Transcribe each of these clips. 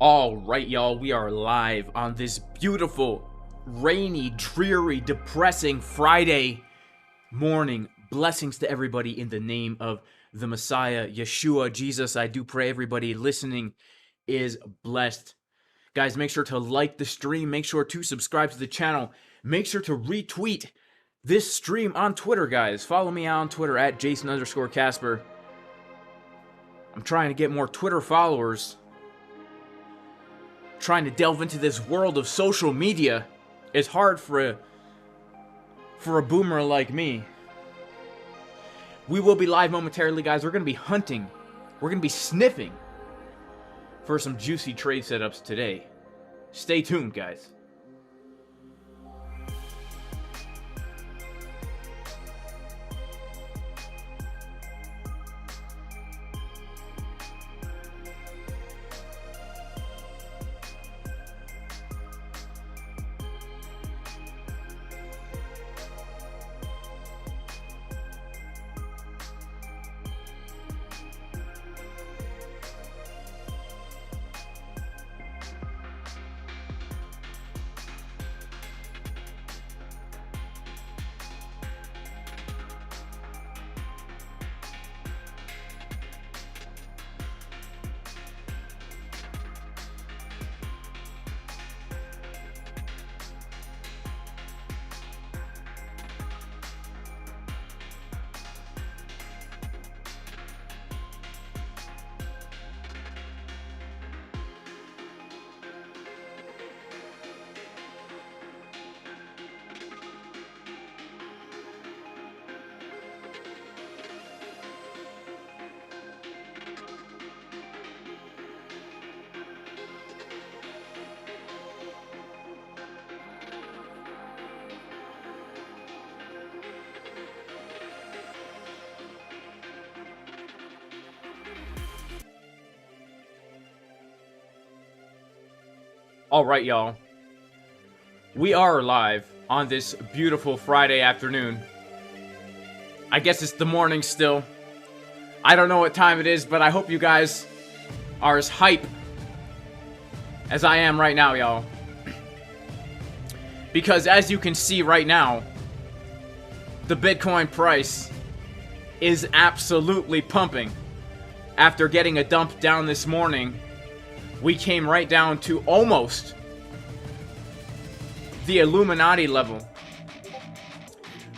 All right, y'all, we are live on this beautiful, rainy, dreary, depressing Friday morning. Blessings to everybody in the name of the Messiah, Yeshua, Jesus. I do pray everybody listening is blessed. Guys, make sure to like the stream. Make sure to subscribe to the channel. Make sure to retweet this stream on Twitter, guys. Follow me on Twitter at Jason_Casper. I'm trying to get more Twitter followers. Trying to delve into this world of social media is hard for a boomer like me. We will be live momentarily, guys. We're going to be hunting. We're going to be sniffing for some juicy trade setups today. Stay tuned, guys. All right, y'all. We are live on this beautiful Friday afternoon. I guess it's the morning still. I don't know what time it is, but I hope you guys are as hype as I am right now, y'all. Because as you can see right now, the Bitcoin price is absolutely pumping. After getting a dump down this morning, we came right down to almost the Illuminati level.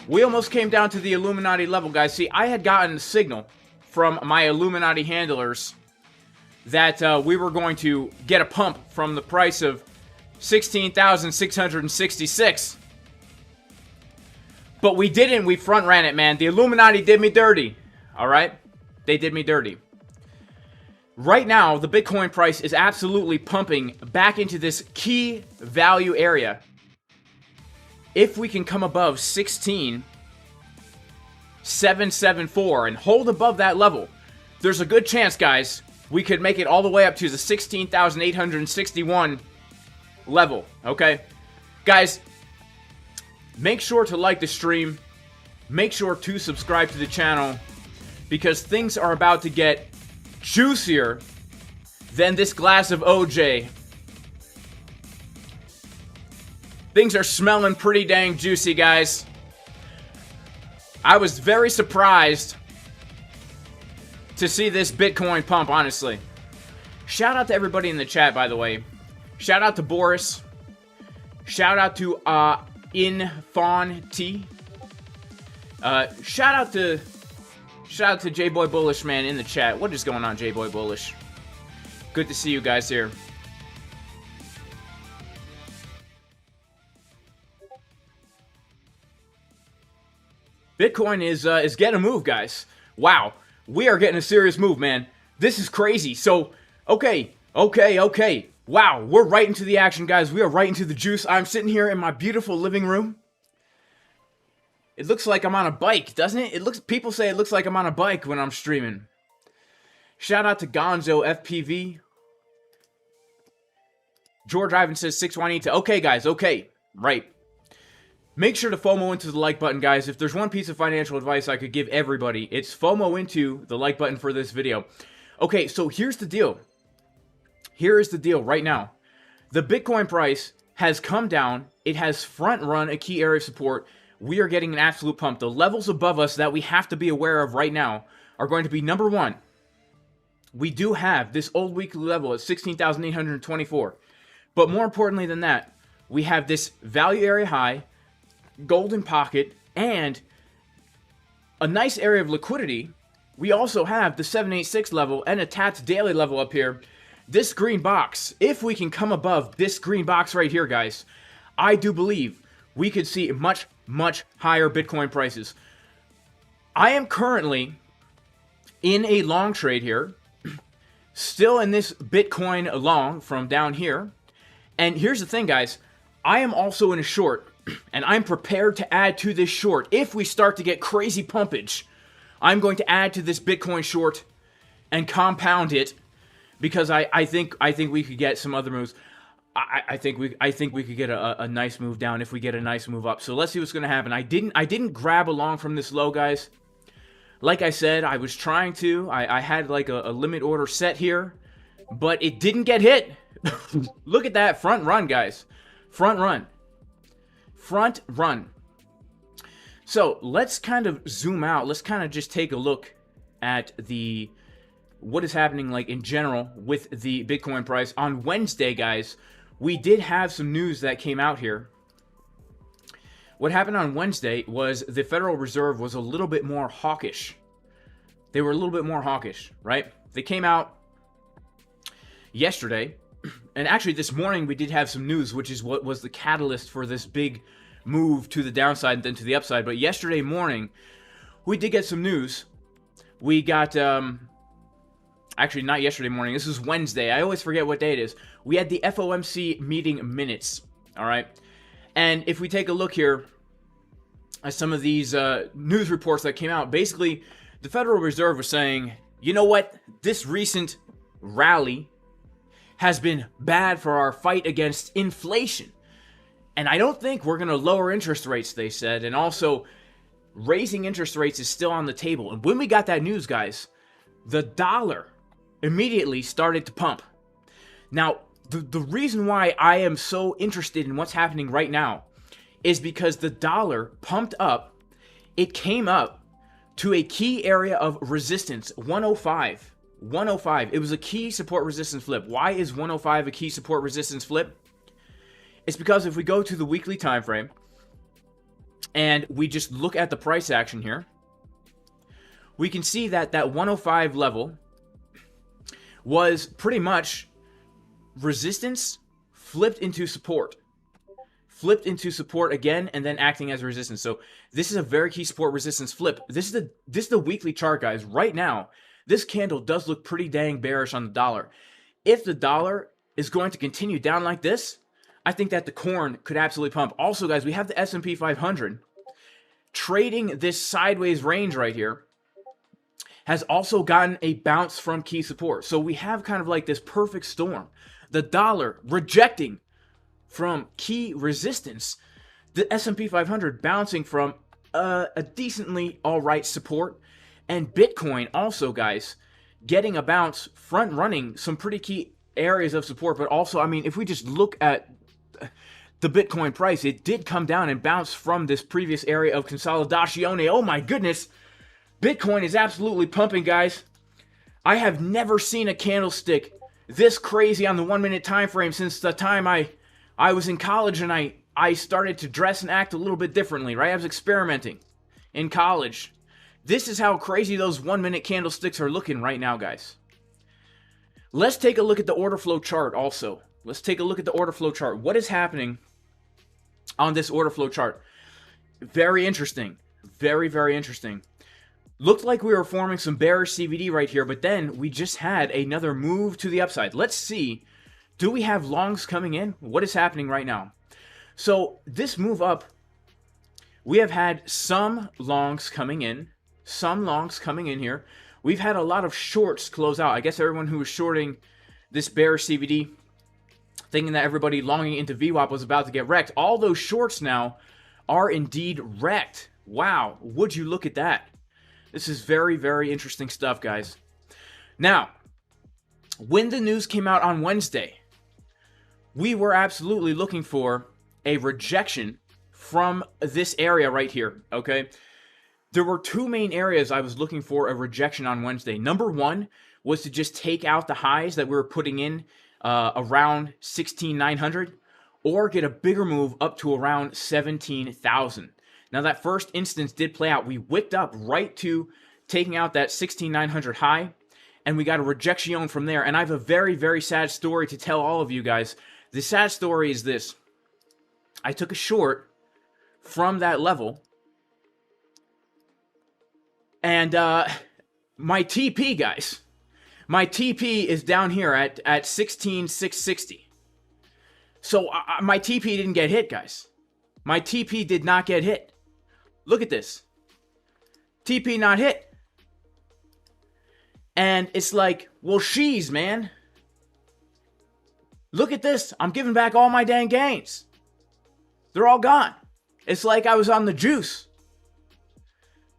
We almost came down to the Illuminati level, guys. See, I had gotten a signal from my Illuminati handlers that we were going to get a pump from the price of 16,666. But we didn't. We front ran it, man. The Illuminati did me dirty. All right? They did me dirty. Right now, the Bitcoin price is absolutely pumping back into this key value area. If we can come above 16,774 and hold above that level, there's a good chance, guys, we could make it all the way up to the 16,861 level, okay? Guys, make sure to like the stream. Make sure to subscribe to the channel because things are about to get juicier than this glass of OJ. Things are smelling pretty dang juicy, guys. I was very surprised to see this Bitcoin pump, honestly. Shout out to everybody in the chat, by the way. Shout out to Boris. Shout out to Infon T. Shout out to J-Boy Bullish, man, in the chat. What is going on, J-Boy Bullish? Good to see you guys here. Bitcoin is getting a move, guys. Wow. We are getting a serious move, man. This is crazy. So, okay. Wow, we're right into the action, guys. We are right into the juice. I'm sitting here in my beautiful living room. It looks like I'm on a bike, doesn't it? People say it looks like I'm on a bike when I'm streaming. Shout out to Gonzo FPV. George Ivan says 618. Okay, guys, okay. Right. Make sure to FOMO into the like button, guys. If there's one piece of financial advice I could give everybody, it's FOMO into the like button for this video. Okay, so here's the deal. Here is the deal right now. The Bitcoin price has come down. It has front run a key area of support. We are getting an absolute pump. The levels above us that we have to be aware of right now are going to be, number one, we do have this old weekly level at 16,824. But more importantly than that, we have this value area high, golden pocket, and a nice area of liquidity. We also have the 786 level and a tapped daily level up here. This green box, if we can come above this green box right here, guys, I do believe we could see much, much higher Bitcoin prices. I am currently in a long trade here, still in this Bitcoin long from down here. And here's the thing, guys. I am also in a short, and I'm prepared to add to this short. If we start to get crazy pumpage, I'm going to add to this Bitcoin short and compound it, because I think we could get some other moves. I think we could get a nice move down if we get a nice move up. So let's see what's going to happen. I didn't grab along from this low, guys. Like I said, I was trying to. I had like a limit order set here, but it didn't get hit. Look at that front run, guys. Front run. Front run. So let's kind of zoom out. Let's kind of just take a look at what is happening like in general with the Bitcoin price. On Wednesday, guys, we did have some news that came out here. What happened on Wednesday was the Federal Reserve was a little bit more hawkish. They were a little bit more hawkish, right? They came out yesterday, and actually this morning we did have some news, which is what was the catalyst for this big move to the downside and then to the upside. But yesterday morning, we did get some news. We got, actually not yesterday morning, this is Wednesday. I always forget what day it is. We had the FOMC meeting minutes, all right? And if we take a look here at some of these news reports that came out, basically the Federal Reserve was saying, you know what, this recent rally has been bad for our fight against inflation. And I don't think we're going to lower interest rates, they said. And also, raising interest rates is still on the table. And when we got that news, guys, the dollar immediately started to pump. Now, the reason why I am so interested in what's happening right now is because the dollar pumped up. It came up to a key area of resistance, 105. 105. It was a key support resistance flip. Why is 105 a key support resistance flip? It's because if we go to the weekly time frame and we just look at the price action here, we can see that that 105 level was pretty much resistance flipped into support. Flipped into support again and then acting as a resistance. So this is a very key support resistance flip. This is the weekly chart, guys. Right now, this candle does look pretty dang bearish on the dollar. If the dollar is going to continue down like this, I think that the corn could absolutely pump. Also, guys, we have the S&P 500 trading this sideways range right here. Has also gotten a bounce from key support. So we have kind of like this perfect storm. The dollar rejecting from key resistance. The S&P 500 bouncing from a decently alright support. And Bitcoin also, guys, getting a bounce, front running some pretty key areas of support. But also, I mean, if we just look at the Bitcoin price, it did come down and bounce from this previous area of consolidatione. Oh my goodness. Bitcoin is absolutely pumping, guys. I have never seen a candlestick this crazy on the 1 minute time frame since the time I was in college and I started to dress and act a little bit differently, right? I was experimenting in college. This is how crazy those 1 minute candlesticks are looking right now, guys. Let's take a look at the order flow chart also. Let's take a look at the order flow chart. What is happening on this order flow chart? Very interesting. Very, very interesting. Looked like we were forming some bearish CVD right here, but then we just had another move to the upside. Let's see. Do we have longs coming in? What is happening right now? So this move up, we have had some longs coming in. Some longs coming in here. We've had a lot of shorts close out. I guess everyone who was shorting this bearish CVD, thinking that everybody longing into VWAP was about to get wrecked. All those shorts now are indeed wrecked. Wow, would you look at that? This is very, very interesting stuff, guys. Now, when the news came out on Wednesday, we were absolutely looking for a rejection from this area right here, okay? There were two main areas I was looking for a rejection on Wednesday. Number one was to just take out the highs that we were putting in around 16,900, or get a bigger move up to around 17,000. Now that first instance did play out. We wicked up right to taking out that 16,900 high, and we got a rejection from there. And I have a very, very sad story to tell all of you guys. The sad story is this. I took a short from that level, and my TP, guys, my TP is down here at 16,660. So my TP didn't get hit, guys. My TP did not get hit. Look at this. TP not hit. And it's like, well, sheesh, man. Look at this. I'm giving back all my dang gains. They're all gone. It's like I was on the juice.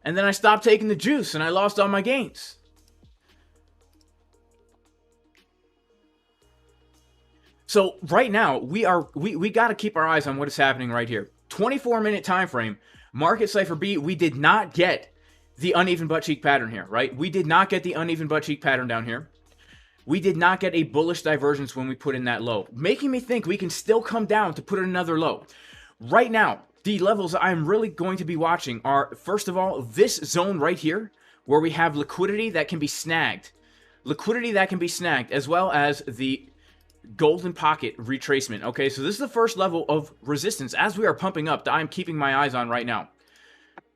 And then I stopped taking the juice and I lost all my gains. So right now, we got to keep our eyes on what is happening right here. 24-minute time frame. Market Cipher B, we did not get the uneven butt cheek pattern here, right? We did not get the uneven butt cheek pattern down here. We did not get a bullish divergence when we put in that low, making me think we can still come down to put in another low. Right now, the levels I'm really going to be watching are, first of all, this zone right here, where we have liquidity that can be snagged. Liquidity that can be snagged, as well as the golden pocket retracement. Okay, so this is the first level of resistance as we are pumping up that I'm keeping my eyes on right now.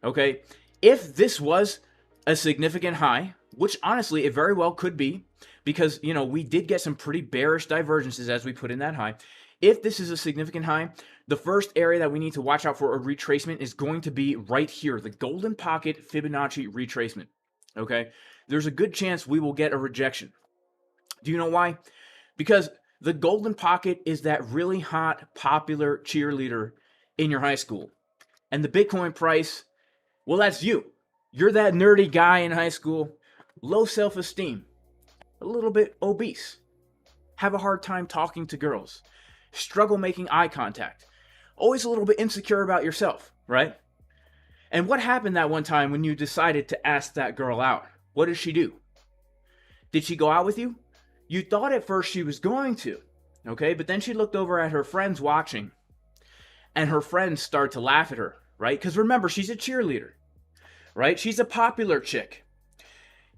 Okay, if this was a significant high, which honestly it very well could be, because, you know, we did get some pretty bearish divergences as we put in that high. If this is a significant high, the first area that we need to watch out for a retracement is going to be right here, the golden pocket Fibonacci retracement. Okay, there's a good chance we will get a rejection. Do you know why? Because the golden pocket is that really hot, popular cheerleader in your high school. And the Bitcoin price, well, that's you. You're that nerdy guy in high school, low self-esteem, a little bit obese, have a hard time talking to girls, struggle making eye contact, always a little bit insecure about yourself, right? And what happened that one time when you decided to ask that girl out? What did she do? Did she go out with you? You thought at first she was going to, okay? But then she looked over at her friends watching, and her friends start to laugh at her, right? Because remember, she's a cheerleader, right? She's a popular chick.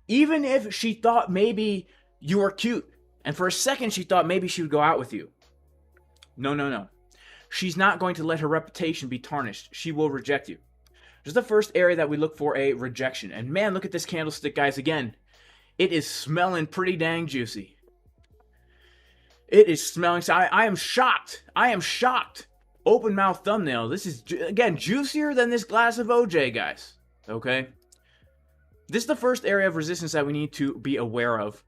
Even if she thought maybe you were cute, and for a second she thought maybe she would go out with you. No, no, no. She's not going to let her reputation be tarnished. She will reject you. This is the first area that we look for a rejection. And man, look at this candlestick, guys, again. It is smelling pretty dang juicy. It is smelling. So I am shocked. I am shocked. Open mouth thumbnail. This is, again, juicier than this glass of OJ, guys. Okay? This is the first area of resistance that we need to be aware of.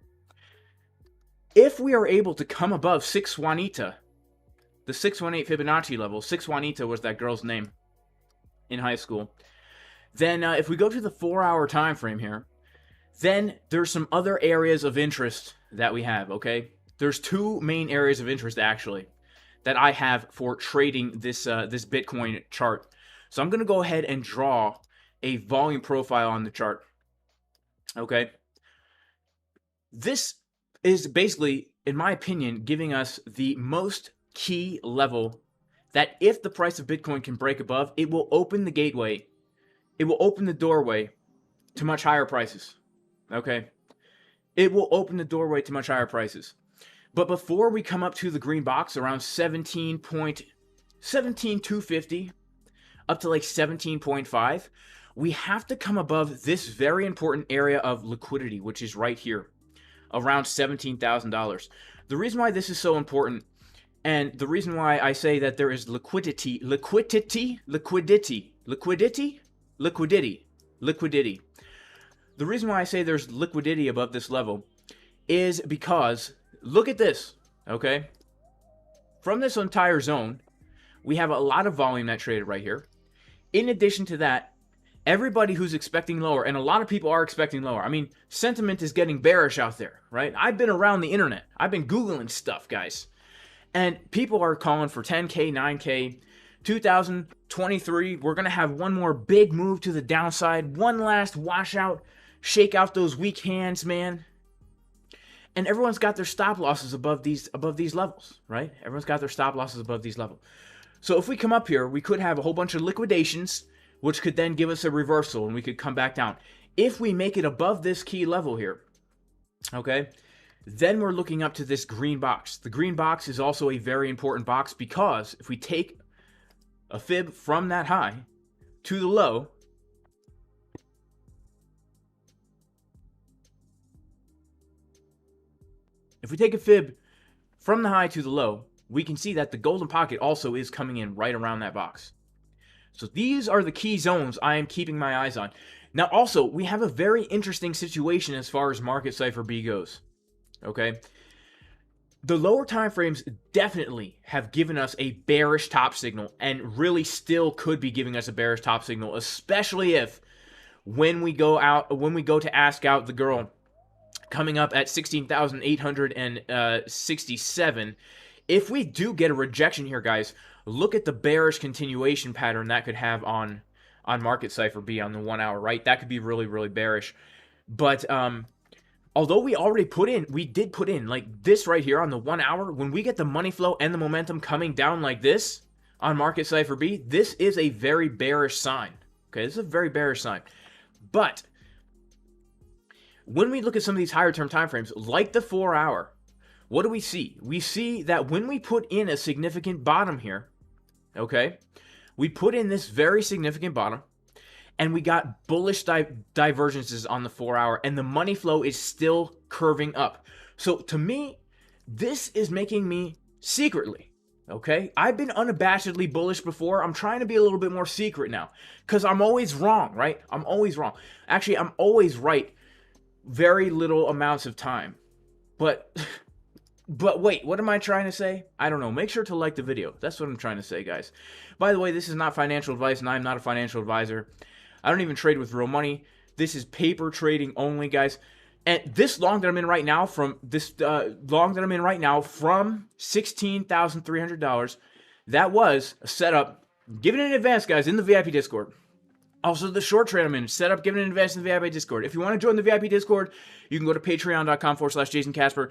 If we are able to come above 6 Juanita, the 618 Fibonacci level, 6 Juanita was that girl's name in high school, then if we go to the 4-hour time frame here, then there's some other areas of interest that we have, okay? There's two main areas of interest, actually, that I have for trading this this Bitcoin chart. So I'm going to go ahead and draw a volume profile on the chart, okay? This is basically, in my opinion, giving us the most key level that if the price of Bitcoin can break above, it will open the gateway, it will open the doorway to much higher prices, okay? It will open the doorway to much higher prices. But before we come up to the green box around 17.250 up to like 17.5, we have to come above this very important area of liquidity, which is right here, around $17,000. The reason why this is so important, and the reason why I say that there is liquidity. The reason why I say there's liquidity above this level is because, look at this, okay? From this entire zone, we have a lot of volume that traded right here. In addition to that, everybody who's expecting lower, and a lot of people are expecting lower. I mean, sentiment is getting bearish out there, right? I've been around the internet. I've been Googling stuff, guys. And people are calling for 10K, 9K, 2023. We're going to have one more big move to the downside. One last washout. Shake out those weak hands, man. And everyone's got their stop losses above these levels, right? Everyone's got their stop losses above these levels. So if we come up here, we could have a whole bunch of liquidations, which could then give us a reversal, and we could come back down. If we make it above this key level here, okay, then we're looking up to this green box. The green box is also a very important box because if we take a fib from that high to the low, if we take a fib from the high to the low, we can see that the golden pocket also is coming in right around that box. So these are the key zones I am keeping my eyes on. Now also, we have a very interesting situation as far as market Cipher B goes. Okay? The lower time frames definitely have given us a bearish top signal and really still could be giving us a bearish top signal, especially if when we go to ask out the girl coming up at 16,867. If we do get a rejection here, guys, look at the bearish continuation pattern that could have on market Cipher B on the 1 hour, right? That could be really, really bearish. But although we did put in like this right here on the 1 hour, when we get the money flow and the momentum coming down like this on market Cipher B, this is a very bearish sign. Okay, this is a very bearish sign. But when we look at some of these higher term time frames, like the 4 hour, what do we see? We see that when we put in a significant bottom here, okay, we put in this very significant bottom, and we got bullish divergences on the 4 hour, and the money flow is still curving up. So to me, this is making me secretly, okay, I've been unabashedly bullish before. I'm trying to be a little bit more secret now, because I'm always wrong, right? I'm always wrong. Actually, I'm always right very little amounts of time. But wait, what am I trying to say? I don't know. Make sure to like the video. That's what I'm trying to say, guys. By the way, this is not financial advice, and I'm not a financial advisor. I don't even trade with real money. This is paper trading only, guys. And this long that I'm in right now, from $16,300, that was a setup given in advance, guys, in the VIP Discord. Also, the short trade I'm in, set up, given in advance in the VIP Discord. If you want to join the VIP Discord, you can go to patreon.com/Jason Casper.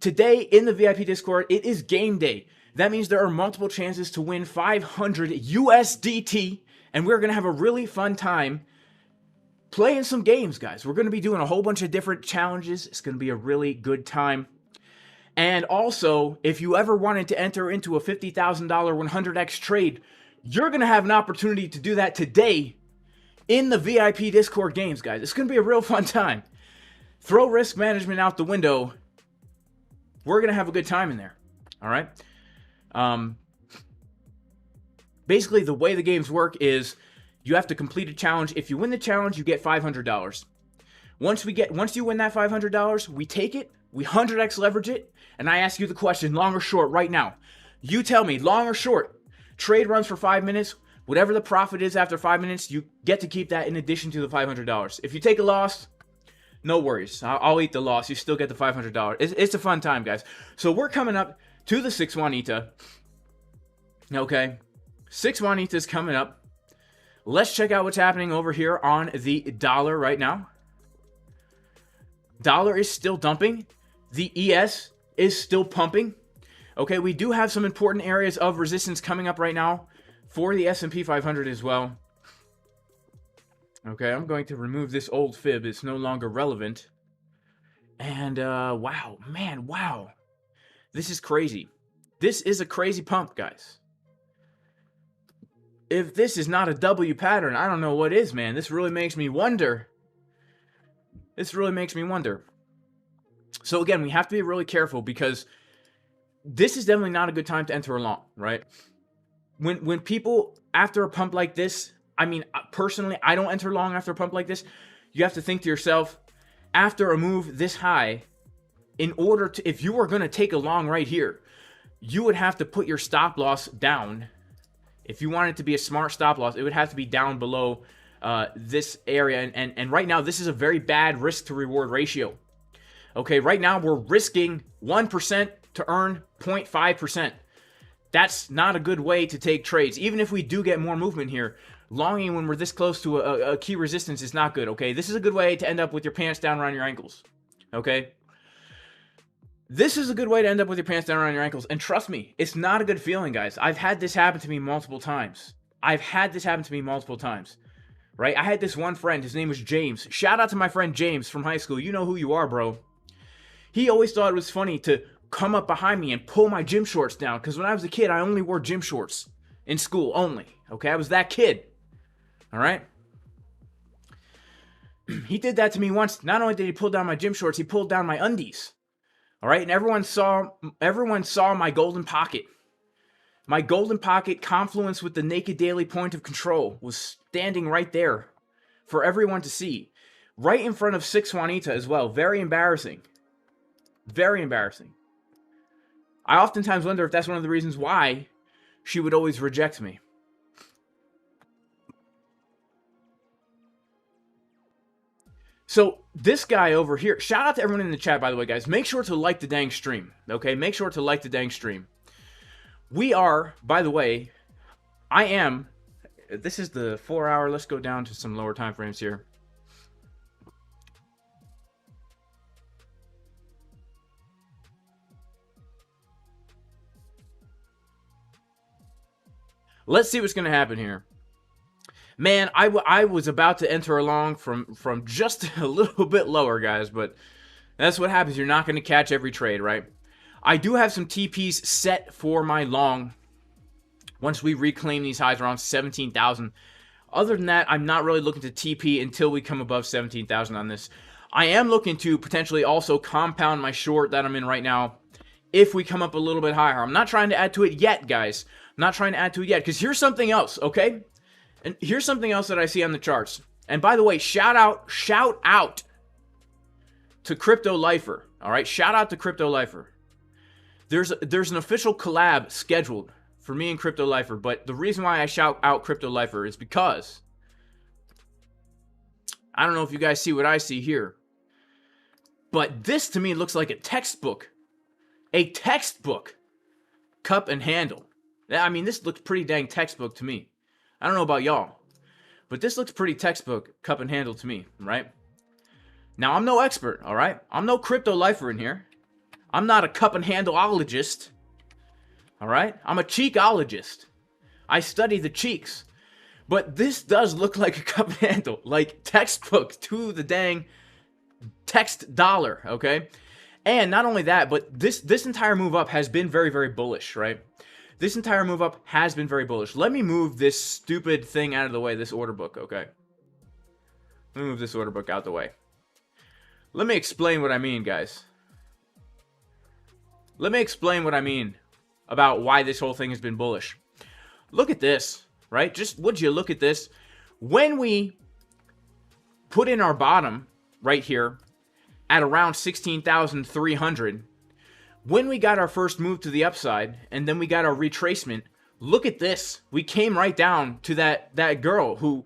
Today, in the VIP Discord, it is game day. That means there are multiple chances to win 500 USDT, and we're going to have a really fun time playing some games, guys. We're going to be doing a whole bunch of different challenges. It's going to be a really good time. And also, if you ever wanted to enter into a $50,000 100x trade, you're going to have an opportunity to do that today in the VIP Discord games, guys. It's going to be a real fun time. Throw risk management out the window. We're going to have a good time in there. All right? Basically, the way the games work is you have to complete a challenge. If you win the challenge, you get $500. Once you win that $500, we take it, we 100x leverage it, and I ask you the question, long or short, right now. You tell me, long or short. Trade runs for 5 minutes. Whatever the profit is after 5 minutes, you get to keep that in addition to the $500. If you take a loss, no worries. I'll eat the loss. You still get the $500. It's a fun time, guys. So we're coming up to the 6 Juanita. Okay. 6 Juanita is coming up. Let's check out what's happening over here on the dollar right now. Dollar is still dumping. The ES is still pumping. Okay, we do have some important areas of resistance coming up right now for the S&P 500 as well. Okay, I'm going to remove this old fib. It's no longer relevant. And, wow. Man, wow. This is crazy. This is a crazy pump, guys. If this is not a W pattern, I don't know what is, man. This really makes me wonder. This really makes me wonder. So, again, we have to be really careful because this is definitely not a good time to enter along, right? When people, after a pump like this, I mean, personally, I don't enter long after a pump like this. You have to think to yourself, after a move this high, in order to, if you were going to take a long right here, you would have to put your stop loss down. If you want it to be a smart stop loss, it would have to be down below this area. And right now, this is a very bad risk to reward ratio. Okay, right now we're risking 1% to earn 0.5%. That's not a good way to take trades. Even if we do get more movement here, longing when we're this close to a key resistance is not good, okay? This is a good way to end up with your pants down around your ankles, okay? This is a good way to end up with your pants down around your ankles. And trust me, it's not a good feeling, guys. I've had this happen to me multiple times. Right? I had this one friend. His name was James. Shout out to my friend James from high school. You know who you are, bro. He always thought it was funny to come up behind me and pull my gym shorts down. Because when I was a kid, I only wore gym shorts in school only. Okay, I was that kid. All right? He did that to me once. Not only did he pull down my gym shorts, he pulled down my undies. All right, and everyone saw my golden pocket. My golden pocket confluence with the naked daily point of control was standing right there for everyone to see. Right in front of 6 Juanita as well. Very embarrassing. Very embarrassing. I oftentimes wonder if that's one of the reasons why she would always reject me. So this guy over here, shout out to everyone in the chat, by the way, guys. Make sure to like the dang stream, okay? Make sure to like the dang stream. We are, by the way, this is the 4 hour. Let's go down to some lower time frames here. Let's see what's going to happen here. Man, I was about to enter along from just a little bit lower, guys, but that's what happens. You're not going to catch every trade, right? I do have some TPs set for my long once we reclaim these highs around 17,000. Other than that, I'm not really looking to TP until we come above 17,000 on this. I am looking to potentially also compound my short that I'm in right now if we come up a little bit higher. I'm not trying to add to it yet, guys. I'm not trying to add to it yet, because here's something else, okay? And here's something else that I see on the charts. And by the way, shout out to Crypto Lifer. All right, shout out to Crypto Lifer. There's an official collab scheduled for me and Crypto Lifer, but the reason why I shout out Crypto Lifer is because I don't know if you guys see what I see here, but this to me looks like a textbook cup and handle. I mean, this looks pretty dang textbook to me. I don't know about y'all, but this looks pretty textbook cup and handle to me, right? Now, I'm no expert, all right? I'm no Crypto Lifer in here. I'm not a cup and handleologist, all right? I'm a cheekologist. I study the cheeks. But this does look like a cup and handle, like textbook to the dang text dollar, okay? And not only that, but this entire move up has been very, very bullish, right? This entire move up has been very bullish. Let me move this stupid thing out of the way, this order book, okay? Let me move this order book out the way. Let me explain what I mean, guys. Let me explain what I mean about why this whole thing has been bullish. Look at this, right? Just would you look at this? When we put in our bottom right here at around 16,300, when we got our first move to the upside, and then we got our retracement, look at this. We came right down to that girl who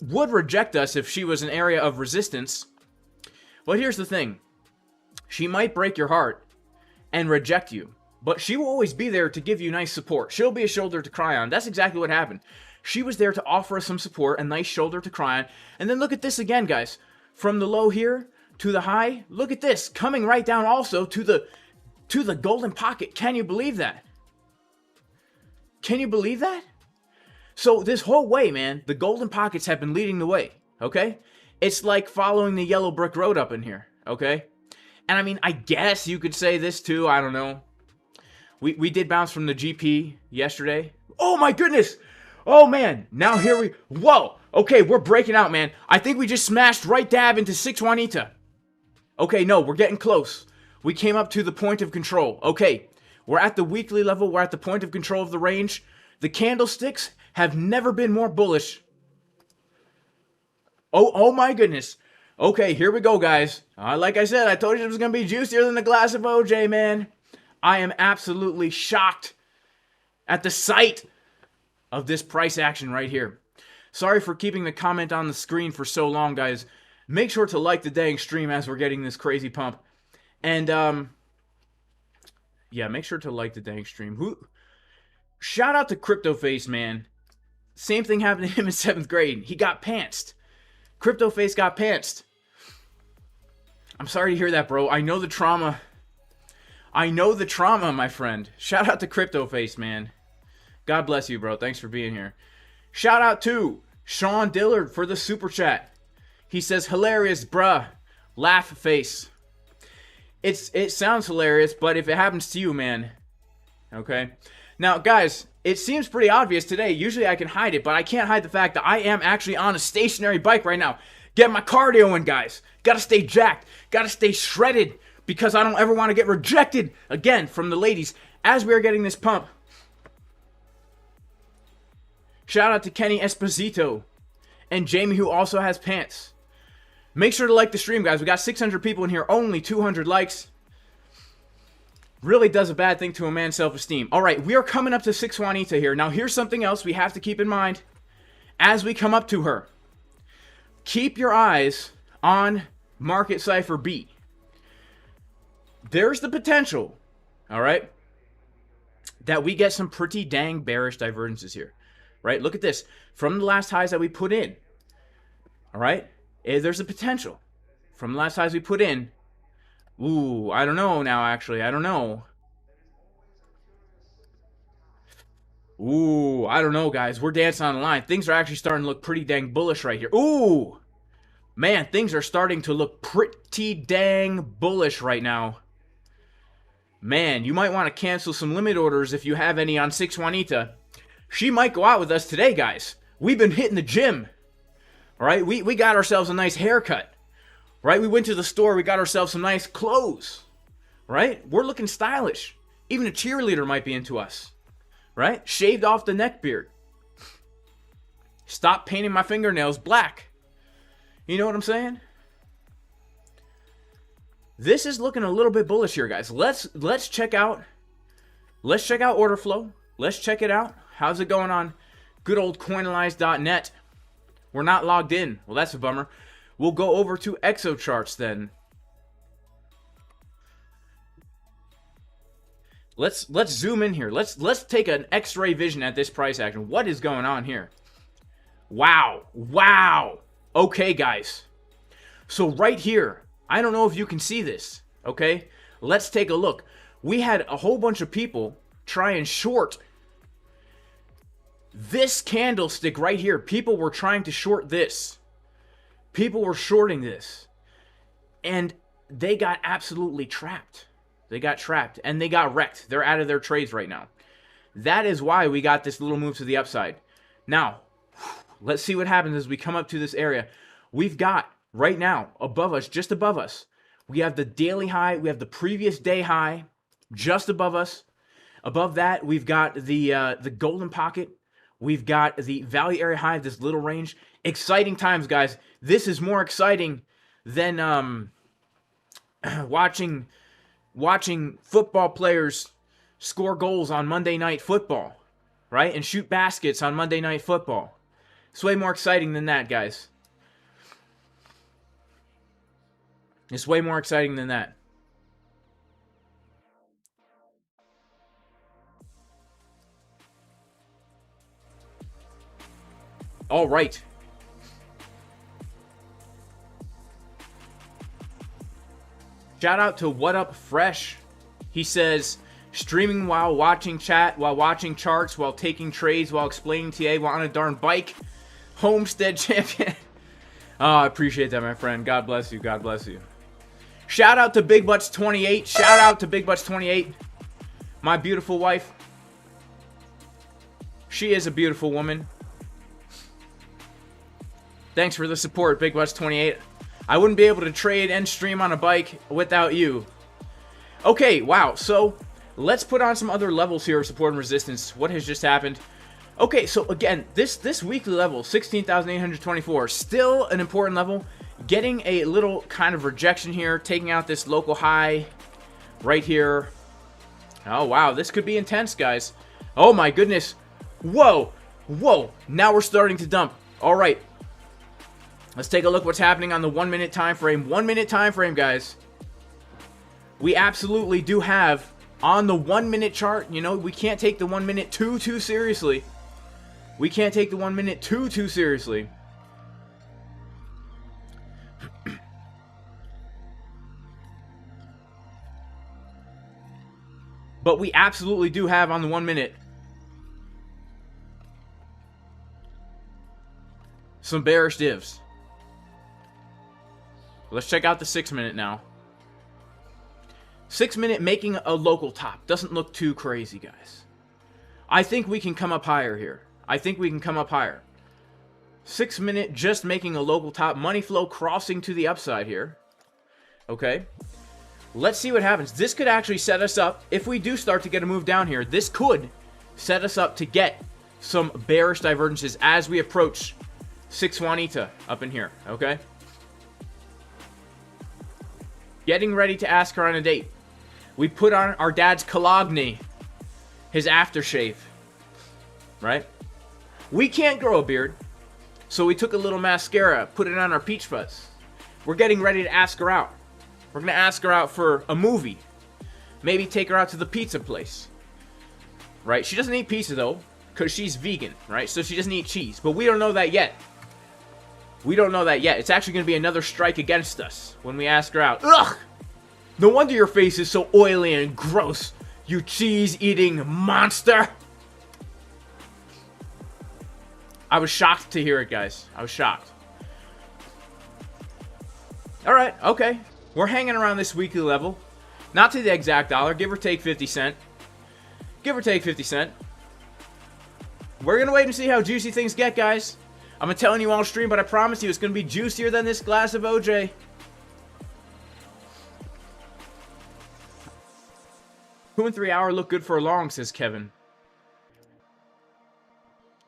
would reject us if she was an area of resistance. But here's the thing. She might break your heart and reject you, but she will always be there to give you nice support. She'll be a shoulder to cry on. That's exactly what happened. She was there to offer us some support, a nice shoulder to cry on. And then look at this again, guys. From the low here to the high, look at this. Coming right down also to the golden pocket. Can you believe that? Can you believe that? So this whole way, man, the golden pockets have been leading the way, okay? It's like following the yellow brick road up in here, okay? And I mean, I guess you could say this too, I don't know. We did bounce from the GP yesterday. Oh my goodness! Oh man, now here we, whoa! Okay, we're breaking out, man. I think we just smashed right dab into 6 Juanita. Okay, no, we're getting close. We came up to the point of control. Okay, we're at the weekly level. We're at the point of control of the range. The candlesticks have never been more bullish. Oh my goodness. Okay, here we go, guys. Like I said, I told you it was going to be juicier than a glass of OJ, man. I am absolutely shocked at the sight of this price action right here. Sorry for keeping the comment on the screen for so long, guys. Make sure to like the dang stream as we're getting this crazy pump. And, yeah, make sure to like the dang stream. Shout out to CryptoFace, man. Same thing happened to him in 7th grade. He got pantsed. CryptoFace got pantsed. I'm sorry to hear that, bro. I know the trauma. I know the trauma, my friend. Shout out to CryptoFace, man. God bless you, bro. Thanks for being here. Shout out to Sean Dillard for the super chat. He says, hilarious, bruh. Laugh face. It sounds hilarious, but if it happens to you, man. Okay? Now, guys, it seems pretty obvious today. Usually I can hide it, but I can't hide the fact that I am actually on a stationary bike right now. Get my cardio in, guys. Gotta stay jacked. Gotta stay shredded. Because I don't ever want to get rejected again from the ladies as we are getting this pump. Shout out to Kenny Esposito and Jamie, who also has pants. Make sure to like the stream, guys. We got 600 people in here, only 200 likes. Really does a bad thing to a man's self-esteem. All right, we are coming up to 6 Juanita here. Now, here's something else we have to keep in mind as we come up to her. Keep your eyes on Market Cipher B. There's the potential, all right, that we get some pretty dang bearish divergences here, right? Look at this. From the last highs that we put in, all right, there's a potential. From the last highs we put in, ooh, I don't know now, actually. I don't know. Ooh, I don't know, guys. We're dancing on the line. Things are actually starting to look pretty dang bullish right here. Ooh, man, things are starting to look pretty dang bullish right now. Man, you might want to cancel some limit orders if you have any on 6 Juanita. She might go out with us today, guys. We've been hitting the gym. All right, we got ourselves a nice haircut. Right, we went to the store. We got ourselves some nice clothes. Right, we're looking stylish. Even a cheerleader might be into us. Right, shaved off the neck beard. Stop painting my fingernails black. You know what I'm saying? This is looking a little bit bullish here, guys. Let's check out order flow. Let's check it out. How's it going on good old coinalyze.net? We're not logged in. Well, that's a bummer. We'll go over to ExoCharts then. Let's zoom in here. Let's take an X-ray vision at this price action. What is going on here? Wow. Wow. Okay, guys. So right here, I don't know if you can see this, okay? Let's take a look. We had a whole bunch of people try and short this candlestick right here. People were trying to short this. People were shorting this. And they got absolutely trapped. They got trapped and they got wrecked. They're out of their trades right now. That is why we got this little move to the upside. Now, let's see what happens as we come up to this area. We've got right now above us, just above us, we have the daily high. We have the previous day high just above us. Above that, we've got the golden pocket. We've got the value area high of this little range. Exciting times, guys. This is more exciting than watching football players score goals on Monday Night Football, right? And shoot baskets on Monday Night Football. It's way more exciting than that, guys. It's way more exciting than that. All right. Shout out to What Up Fresh. He says, streaming while watching chat, while watching charts, while taking trades, while explaining TA, while on a darn bike. Homestead champion. Oh, I appreciate that, my friend. God bless you. God bless you. Shout out to Big Butts 28. Shout out to Big Butts 28. My beautiful wife. She is a beautiful woman. Thanks for the support, Big Butts 28. I wouldn't be able to trade and stream on a bike without you. Okay, wow. So let's put on some other levels here of support and resistance. What has just happened? Okay, so again, this weekly level, 16,824, still an important level. Getting a little kind of rejection here, taking out this local high right here. Oh, wow, this could be intense, guys. Oh, my goodness. Whoa, whoa, now we're starting to dump. All right. Let's take a look what's happening on the 1 minute time frame. 1 minute time frame, guys. We absolutely do have on the 1 minute chart, you know, we can't take the 1 minute too seriously. We can't take the 1 minute too seriously. But we absolutely do have on the 1 minute some bearish divs. Let's check out the 6 minute now. 6 minute making a local top. Doesn't look too crazy, guys. I think we can come up higher here. I think we can come up higher. 6 minute just making a local top. Money flow crossing to the upside here. Okay. Let's see what happens. This could actually set us up. If we do start to get a move down here, this could set us up to get some bearish divergences as we approach 6 Juanita up in here. Okay. Getting ready to ask her on a date. We put on our dad's cologne, his aftershave, right? We can't grow a beard, so we took a little mascara, put it on our peach fuzz. We're getting ready to ask her out. We're going to ask her out for a movie. Maybe take her out to the pizza place, right? She doesn't eat pizza, though, because she's vegan, right? So she doesn't eat cheese, but we don't know that yet. We don't know that yet. It's actually going to be another strike against us when we ask her out. Ugh! No wonder your face is so oily and gross, you cheese-eating monster! I was shocked to hear it, guys. I was shocked. Alright, okay. We're hanging around this weekly level. Not to the exact dollar, give or take 50 cents. Give or take 50 cents. We're going to wait and see how juicy things get, guys. I'm telling you all stream, but I promise you it's going to be juicier than this glass of OJ. 2 and 3 hour look good for a long, says Kevin.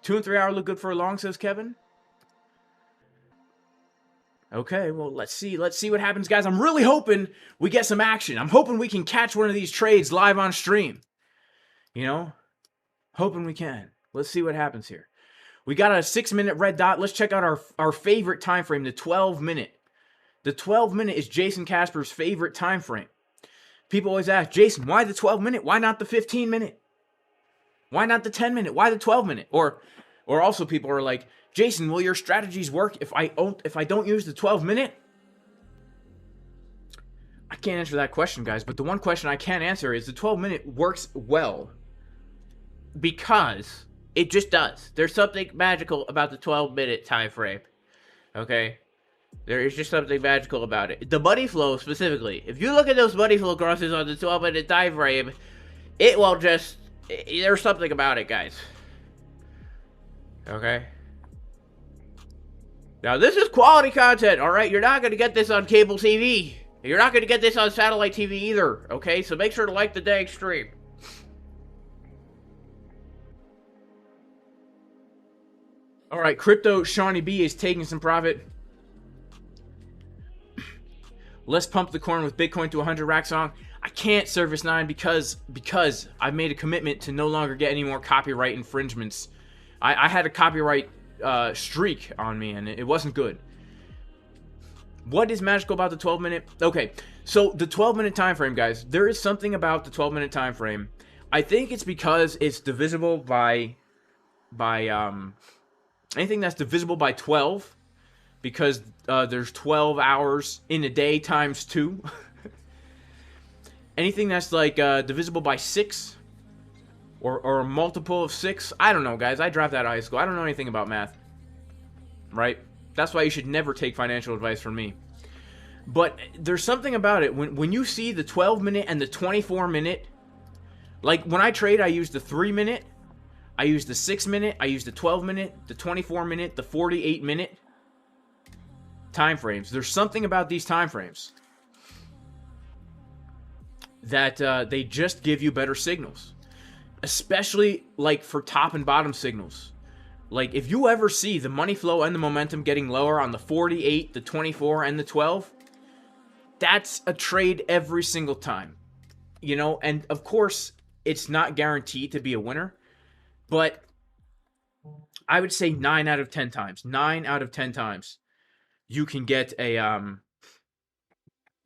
2 and 3 hour look good for a long, says Kevin. Okay, well, let's see what happens, guys. I'm really hoping we get some action. I'm hoping we can catch one of these trades live on stream. You know? Hoping we can. Let's see what happens here. We got a 6 minute red dot. Let's check out our favorite time frame, the 12 minute. The 12 minute is Jason Casper's favorite time frame. People always ask, Jason, why the 12 minute? Why not the 15 minute? Why not the 10 minute? Why the 12 minute? Or also people are like, Jason, will your strategies work if I don't use the 12 minute? I can't answer that question, guys, but the one question I can answer is the 12 minute works well because it just does. There's something magical about the 12 minute time frame. Okay? There is just something magical about it. The money flow specifically. If you look at those money flow crosses on the 12 minute time frame, it will just... There's something about it, guys. Okay? Now, this is quality content, alright? You're not going to get this on cable TV. You're not going to get this on satellite TV either, okay? So make sure to like the dang stream. Alright, Crypto Shawnee B is taking some profit. Let's pump the corn with Bitcoin to 100 racks on. I can't Service 9 because I've made a commitment to no longer get any more copyright infringements. I had a copyright streak on me, and it wasn't good. What is magical about the 12 minute? Okay, so the 12 minute time frame, guys. There is something about the 12 minute time frame. I think it's because it's divisible by anything that's divisible by 12, because there's 12 hours in a day times 2. Anything that's like divisible by 6 or a multiple of 6. I don't know, guys. I dropped out of high school. I don't know anything about math. Right? That's why you should never take financial advice from me. But there's something about it. When you see the 12 minute and the 24 minute, like when I trade, I use the 3 minute, I use the 6 minute, I use the 12 minute, the 24 minute, the 48 minute time frames. There's something about these time frames that they just give you better signals, especially like for top and bottom signals. Like if you ever see the money flow and the momentum getting lower on the 48, the 24, and the 12, that's a trade every single time, you know. And of course, it's not guaranteed to be a winner, but I would say 9 out of 10 times. 9 out of 10 times you can get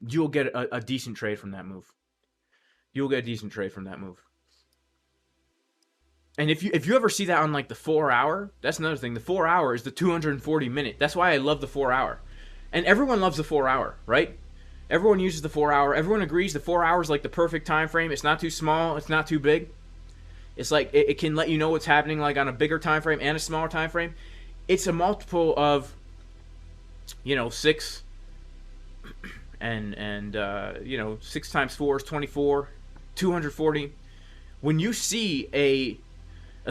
you'll get a decent trade from that move. You'll get a decent trade from that move. And if you ever see that on like the 4 hour, that's another thing. The 4 hour is the 240 minute. That's why I love the 4 hour. And everyone loves the 4 hour, right? Everyone uses the 4 hour. Everyone agrees the 4 hour is like the perfect time frame. It's not too small. It's not too big. It's like it can let you know what's happening like on a bigger time frame and a smaller time frame. It's a multiple of, 6 and 6 times 4 is 24, 240. When you see a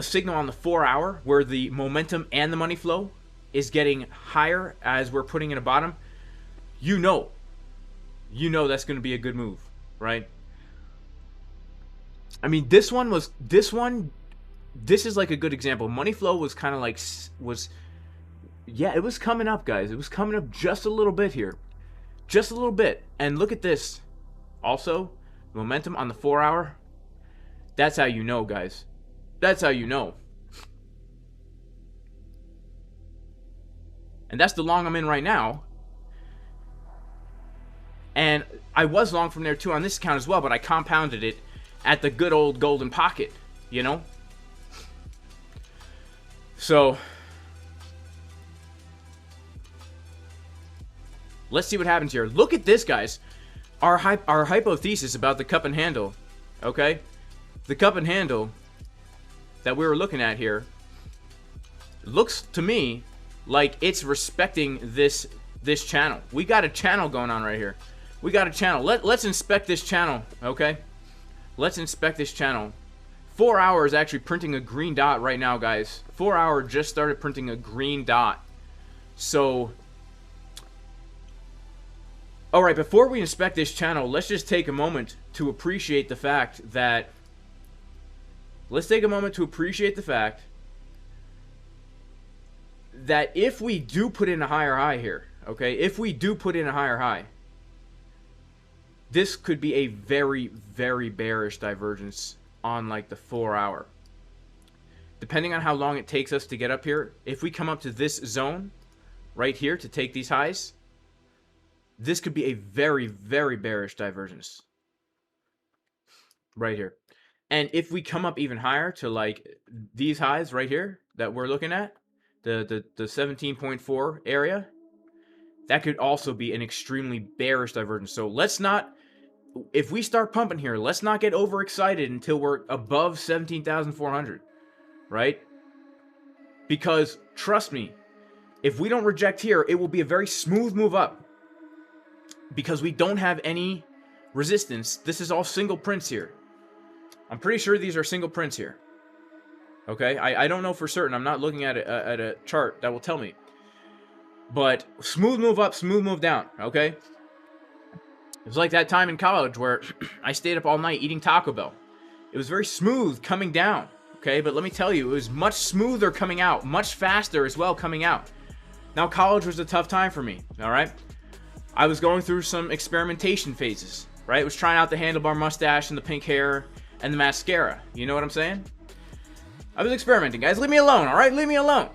signal on the 4 hour where the momentum and the money flow is getting higher as we're putting in a bottom, you know that's going to be a good move, right? I mean, this is like a good example. Money flow was kind of like, it was coming up, guys. It was coming up just a little bit here. Just a little bit. And look at this. Also, momentum on the 4 hour. That's how you know, guys. That's how you know. And that's the long I'm in right now. And I was long from there too on this account as well, but I compounded it at the good old golden pocket, So, let's see what happens here. Look at this, guys. Our hypothesis about the cup and handle, okay? The cup and handle that we were looking at here looks to me like it's respecting this channel. We got a channel going on right here. We got a channel. Let's inspect this channel, okay? Let's inspect this channel. 4 hours actually printing a green dot right now, guys. 4 hour just started printing a green dot. So, all right, before we inspect this channel, let's just take a moment to appreciate the fact that if we do put in a higher high here, okay, if we do put in a higher high, this could be a very, very bearish divergence on like the 4 hour. Depending on how long it takes us to get up here, if we come up to this zone right here to take these highs, this could be a very, very bearish divergence right here. And if we come up even higher to like these highs right here that we're looking at, the 17.4 area, that could also be an extremely bearish divergence. So let's not, if we start pumping here, let's not get overexcited until we're above 17,400, right? Because trust me, if we don't reject here, it will be a very smooth move up because we don't have any resistance. This is all single prints here. I'm pretty sure these are single prints here. Okay, I don't know for certain. I'm not looking at a chart that will tell me. But smooth move up, smooth move down, okay? It was like that time in college where I stayed up all night eating Taco Bell. It was very smooth coming down, okay? But let me tell you, it was much smoother coming out, much faster as well coming out. Now, college was a tough time for me, all right? I was going through some experimentation phases, right? I was trying out the handlebar mustache and the pink hair and the mascara. You know what I'm saying? I was experimenting, guys. Leave me alone, all right? Leave me alone.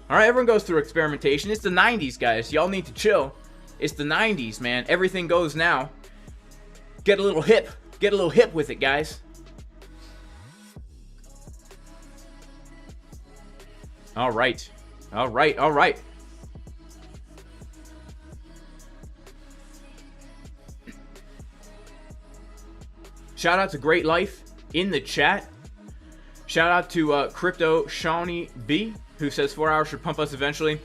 All right, everyone goes through experimentation. It's the 90s, guys. Y'all need to chill. It's the 90s, man. Everything goes now. Get a little hip. Get a little hip with it, guys. All right. All right. All right. Shout out to Great Life in the chat. Shout out to Crypto Shawnee B, who says 4 hours should pump us eventually.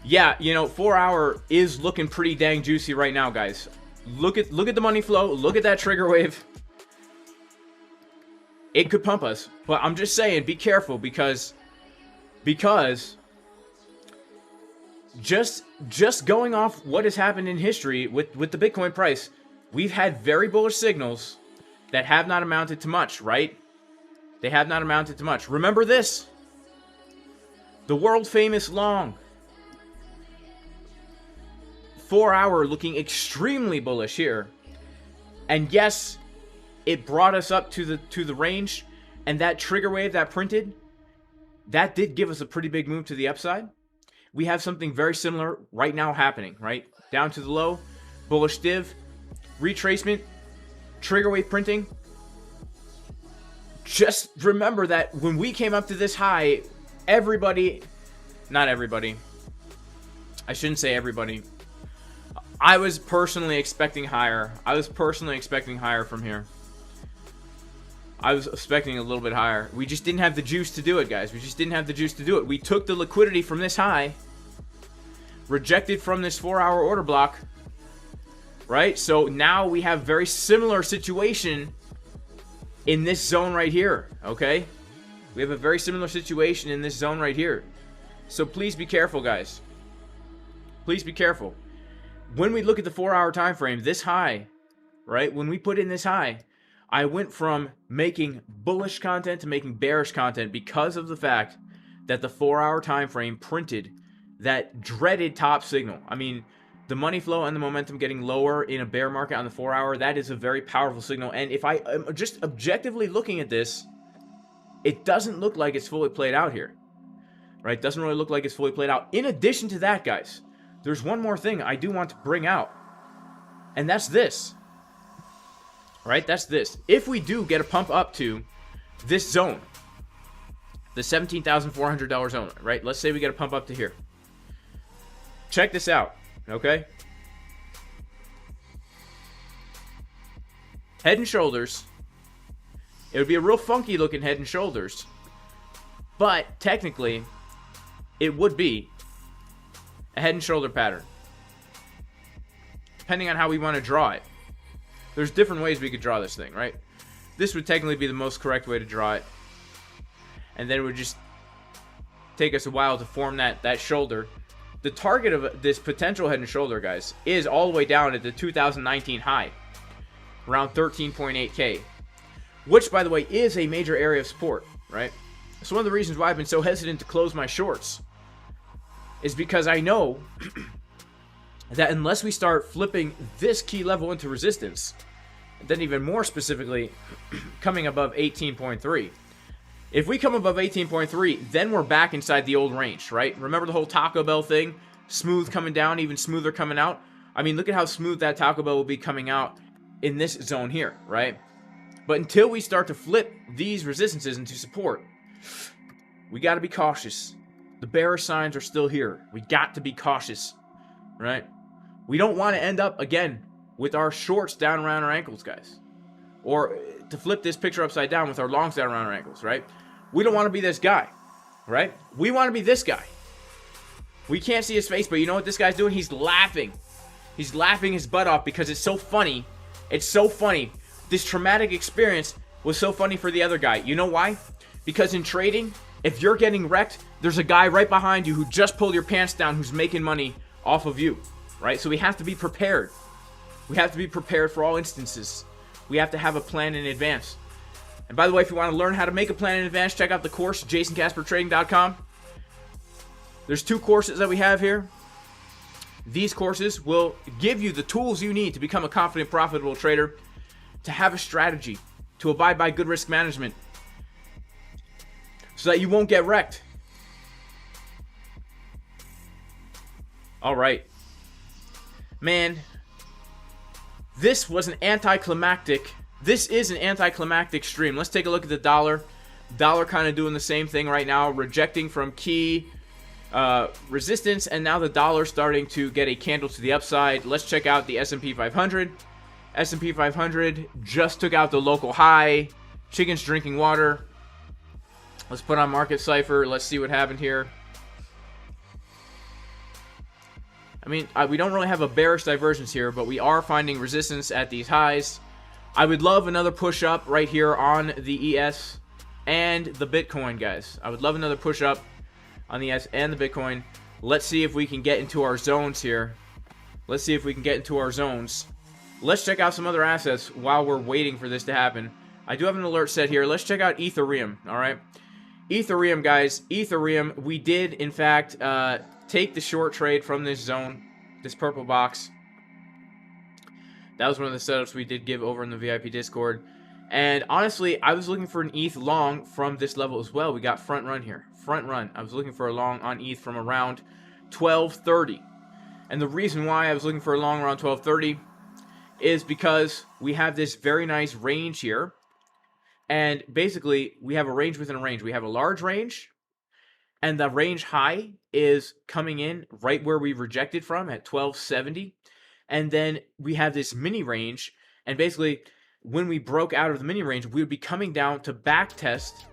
Yeah, 4 hour is looking pretty dang juicy right now, guys. Look at the money flow. Look at that trigger wave. It could pump us, but I'm just saying, be careful because just going off what has happened in history with the Bitcoin price, we've had very bullish signals that have not amounted to much, right? They have not amounted to much. Remember this. The world famous long. 4 hour looking extremely bullish here. And yes, it brought us up to the range, and that trigger wave that printed, that did give us a pretty big move to the upside. We have something very similar right now happening, right? Down to the low, bullish div, retracement, trigger wave printing. Just remember that when we came up to this high, everybody, not everybody, I shouldn't say everybody, I was personally expecting higher. I was personally expecting higher from here. I was expecting a little bit higher. We just didn't have the juice to do it, guys. We just didn't have the juice to do it. We took the liquidity from this high, rejected from this 4-hour order block, right? So now we have very similar situation in this zone right here, okay? We have a very similar situation in this zone right here. So please be careful, guys. Please be careful. When we look at the 4-hour time frame, this high, right? When we put in this high, I went from making bullish content to making bearish content because of the fact that the 4-hour time frame printed that dreaded top signal. I mean, the money flow and the momentum getting lower in a bear market on the 4-hour, that is a very powerful signal. And if I am just objectively looking at this, it doesn't look like it's fully played out here, right? It doesn't really look like it's fully played out. In addition to that, guys, there's one more thing I do want to bring out, and that's this. Right, that's this. If we do get a pump up to this zone, the $17,400 zone, right? Let's say we get a pump up to here. Check this out, okay? Head and shoulders. It would be a real funky looking head and shoulders, but technically, it would be a head and shoulder pattern, depending on how we want to draw it. There's different ways we could draw this thing, right? This would technically be the most correct way to draw it. And then it would just take us a while to form that shoulder. The target of this potential head and shoulder, guys, is all the way down at the 2019 high. Around 13.8K. Which, by the way, is a major area of support, right? So one of the reasons why I've been so hesitant to close my shorts is because I know that unless we start flipping this key level into resistance, then even more specifically, coming above 18.3. If we come above 18.3, then we're back inside the old range, right? Remember the whole Taco Bell thing? Smooth coming down, even smoother coming out. I mean, look at how smooth that Taco Bell will be coming out in this zone here, right? But until we start to flip these resistances into support, we got to be cautious. The bearish signs are still here. We got to be cautious, right? We don't want to end up, again, with our shorts down around our ankles, guys. Or to flip this picture upside down with our longs down around our ankles, right? We don't want to be this guy, right? We want to be this guy. We can't see his face, but you know what this guy's doing? He's laughing. He's laughing his butt off because it's so funny. It's so funny. This traumatic experience was so funny for the other guy. You know why? Because in trading, if you're getting wrecked, there's a guy right behind you who just pulled your pants down who's making money off of you. Right? So we have to be prepared. We have to be prepared for all instances. We have to have a plan in advance. And by the way, if you want to learn how to make a plan in advance, check out the course, jasoncaspertrading.com. There's 2 courses that we have here. These courses will give you the tools you need to become a confident, profitable trader, to have a strategy, to abide by good risk management, so that you won't get wrecked. All right. Man, this was an anticlimactic. This is an anticlimactic stream. Let's take a look at the dollar. Dollar kind of doing the same thing right now, rejecting from key resistance, and now the dollar starting to get a candle to the upside. Let's check out the S&P 500. S&P 500 just took out the local high. Chickens drinking water. Let's put on market Cipher. Let's see what happened here. I mean, we don't really have a bearish divergence here, but we are finding resistance at these highs. I would love another push up right here on the ES and the Bitcoin, guys. I would love another push up on the ES and the Bitcoin. Let's see if we can get into our zones here. Let's see if we can get into our zones. Let's check out some other assets while we're waiting for this to happen. I do have an alert set here. Let's check out Ethereum, all right? Ethereum, guys. Ethereum, we did, in fact, take the short trade from this zone, this purple box. That was one of the setups we did give over in the VIP Discord. And honestly, I was looking for an ETH long from this level as well. We got front run here. Front run. I was looking for a long on ETH from around 1230. And the reason why I was looking for a long around 1230 is because we have this very nice range here. And basically, we have a range within a range. We have a large range, and the range high is coming in right where we rejected from at 1270. And then we have this mini range, and basically, when we broke out of the mini range, we would be coming down to back test.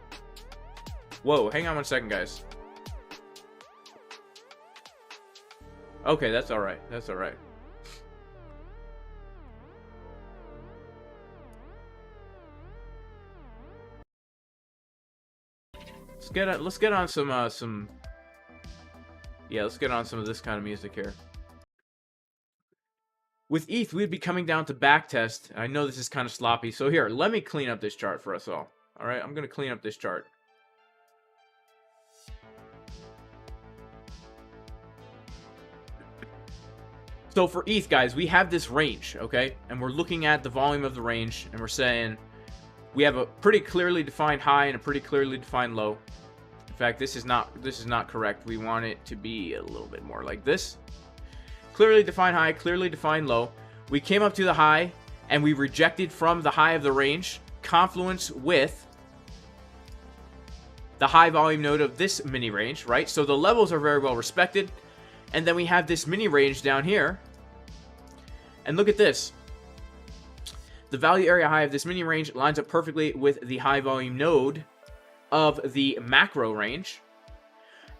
Whoa, hang on 1 second, guys. Okay, that's all right. That's all right. Let's get on some yeah, let's get on some of this kind of music here. With ETH, we'd be coming down to backtest. I know this is kind of sloppy, so here, let me clean up this chart for us all. All right, I'm going to clean up this chart. So for ETH, guys, we have this range, okay? And we're looking at the volume of the range, and we're saying we have a pretty clearly defined high and a pretty clearly defined low. In fact, this is not correct. We want it to be a little bit more like this. Clearly defined high, clearly defined low. We came up to the high, and we rejected from the high of the range, confluence with the high volume node of this mini range, right? So the levels are very well respected. And then we have this mini range down here. And look at this. The value area high of this mini range lines up perfectly with the high volume node of the macro range.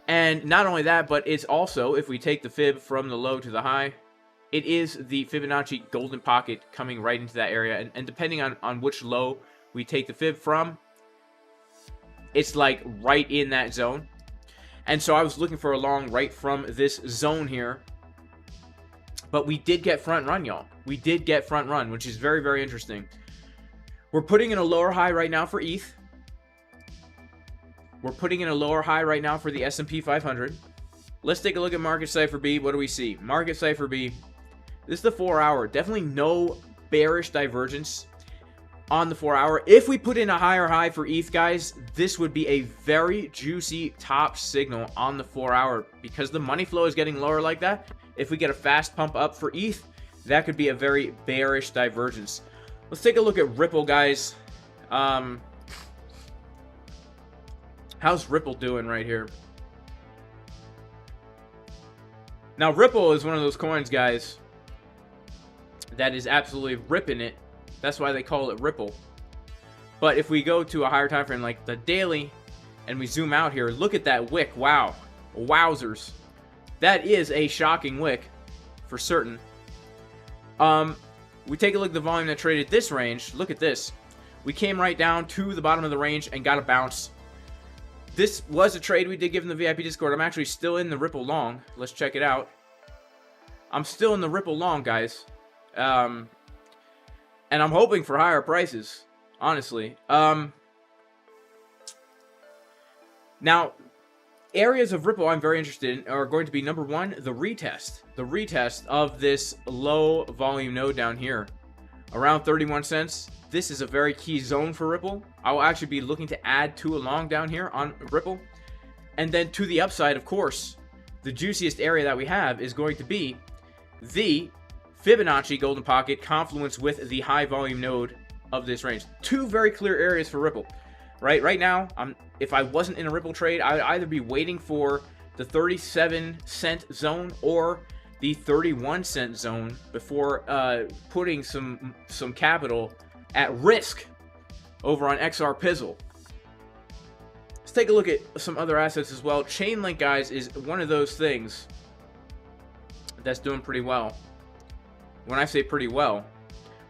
And not only that, but it's also, if we take the fib from the low to the high, it is the Fibonacci golden pocket coming right into that area. And depending on which low we take the fib from, it's like right in that zone. And so I was looking for a long right from this zone here. But we did get front run, y'all. We did get front run, which is very, very interesting. We're putting in a lower high right now for ETH. We're putting in a lower high right now for the S&P 500. Let's take a look at Market Cipher B. What do we see? Market Cipher B. This is the 4 hour. Definitely no bearish divergence on the 4 hour. If we put in a higher high for ETH, guys, this would be a very juicy top signal on the 4 hour because the money flow is getting lower like that. If we get a fast pump up for ETH, that could be a very bearish divergence. Let's take a look at Ripple, guys. How's Ripple doing right here? Now, Ripple is one of those coins, guys, that is absolutely ripping it. That's why they call it Ripple. But if we go to a higher time frame like the daily and we zoom out here, look at that wick. Wow. Wowzers. That is a shocking wick for certain. We take a look at the volume that traded this range. Look at this. We came right down to the bottom of the range and got a bounce. This was a trade we did give in the VIP Discord. I'm actually still in the Ripple long. Let's check it out. I'm still in the Ripple long, guys. And I'm hoping for higher prices, honestly. Now, areas of Ripple I'm very interested in are going to be, number one, the retest. The retest of this low volume node down here. Around 31 cents. This is a very key zone for Ripple. I will actually be looking to add to a long down here on Ripple. And then to the upside, of course, the juiciest area that we have is going to be the Fibonacci golden pocket confluence with the high volume node of this range. Two very clear areas for Ripple. Right now, if I wasn't in a Ripple trade, I would either be waiting for the 37-cent zone or the 31-cent zone before putting some capital at risk over on XR Pizzle. Let's take a look at some other assets as well. Chainlink, guys, is one of those things that's doing pretty well. When I say pretty well,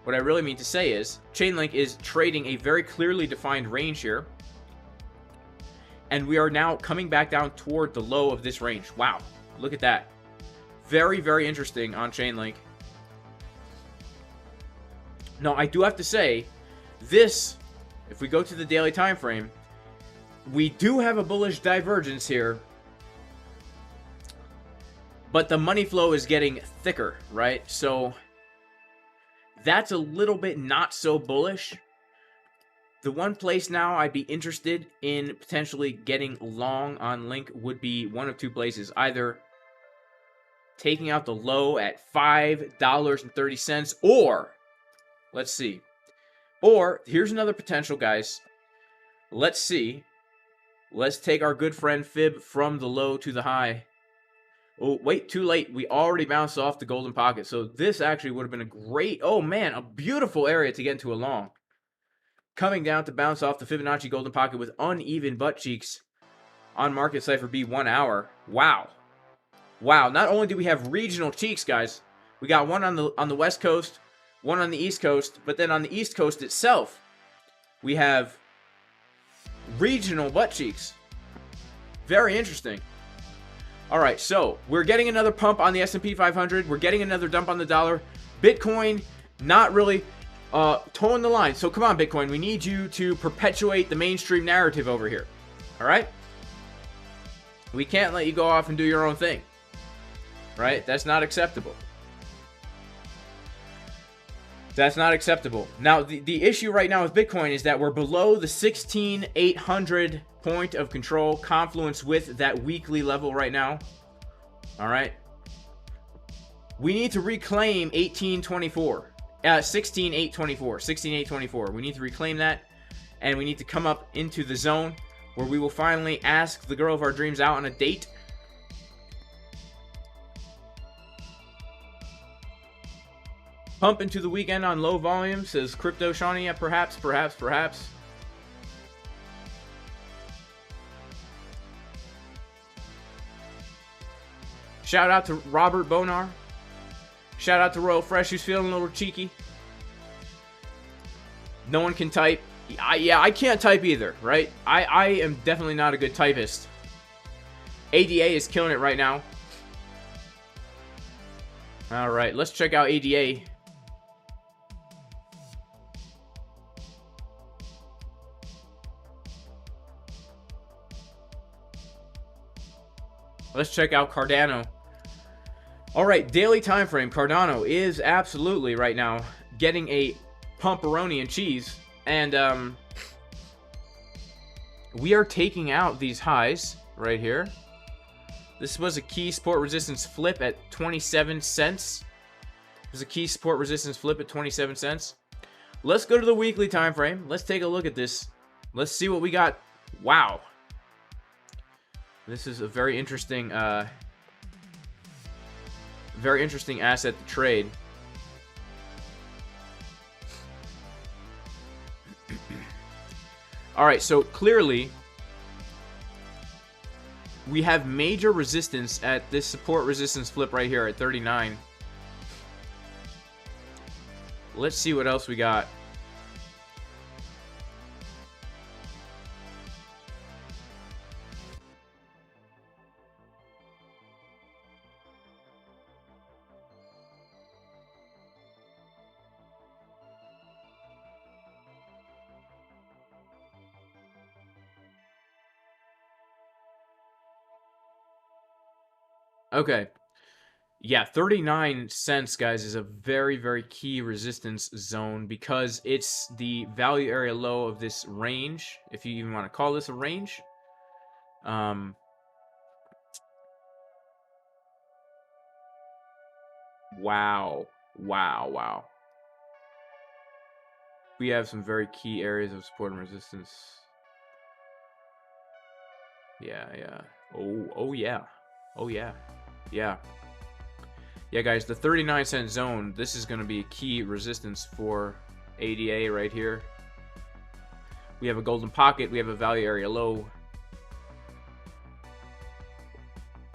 what I really mean to say is Chainlink is trading a very clearly defined range here. And we are now coming back down toward the low of this range. Wow, look at that. Very, very interesting on Chainlink. Now, I do have to say, this, if we go to the daily time frame, we do have a bullish divergence here. But the money flow is getting thicker, right? So that's a little bit not so bullish. The one place now I'd be interested in potentially getting long on Link would be one of two places. Either taking out the low at $5.30, or, let's see. Or, here's another potential, guys. Let's see. Let's take our good friend Fib from the low to the high. Oh, wait, too late. We already bounced off the golden pocket. So this actually would have been a great, oh man, a beautiful area to get into a long. Coming down to bounce off the Fibonacci golden pocket with uneven butt cheeks on market Cipher B 1 hour. Wow. Wow, not only do we have regional cheeks, guys, we got one on the West Coast, one on the East Coast, but then on the East Coast itself, we have regional butt cheeks. Very interesting. All right, so we're getting another pump on the S&P 500. We're getting another dump on the dollar. Bitcoin, not really towing the line. So come on, Bitcoin, we need you to perpetuate the mainstream narrative over here. All right? We can't let you go off and do your own thing. Right? That's not acceptable. That's not acceptable. Now, the issue right now with Bitcoin is that we're below the 16,800 point of control confluence with that weekly level right now. All right. We need to reclaim 1824. 16,824. 16,824. We need to reclaim that, and we need to come up into the zone where we will finally ask the girl of our dreams out on a date. Pump into the weekend on low volume, says Crypto Shawnee. Yeah, perhaps. Shout out to Robert Bonar. Shout out to Royal Fresh, who's feeling a little cheeky. No one can type. Yeah, I can't type either, right? I am definitely not a good typist. ADA is killing it right now. All right, let's check out ADA. Let's check out Cardano. All right, daily time frame. Cardano is absolutely right now getting a pumperoni and cheese, and we are taking out these highs right here. This was a key support resistance flip at 27 cents. It was a key support resistance flip at 27 cents. Let's go to the weekly time frame. Let's take a look at this. Let's see what we got. Wow. This is a very interesting asset to trade. All right, so clearly we have major resistance at this support resistance flip right here at 39. Let's see what else we got. Okay. Yeah, 39 cents, guys, is a very, very key resistance zone because it's the value area low of this range, if you even want to call this a range. Wow. We have some very key areas of support and resistance. Yeah. Oh yeah. Yeah, guys, the 39 cent zone, this is going to be a key resistance for ADA right here. We have a golden pocket. We have a value area low.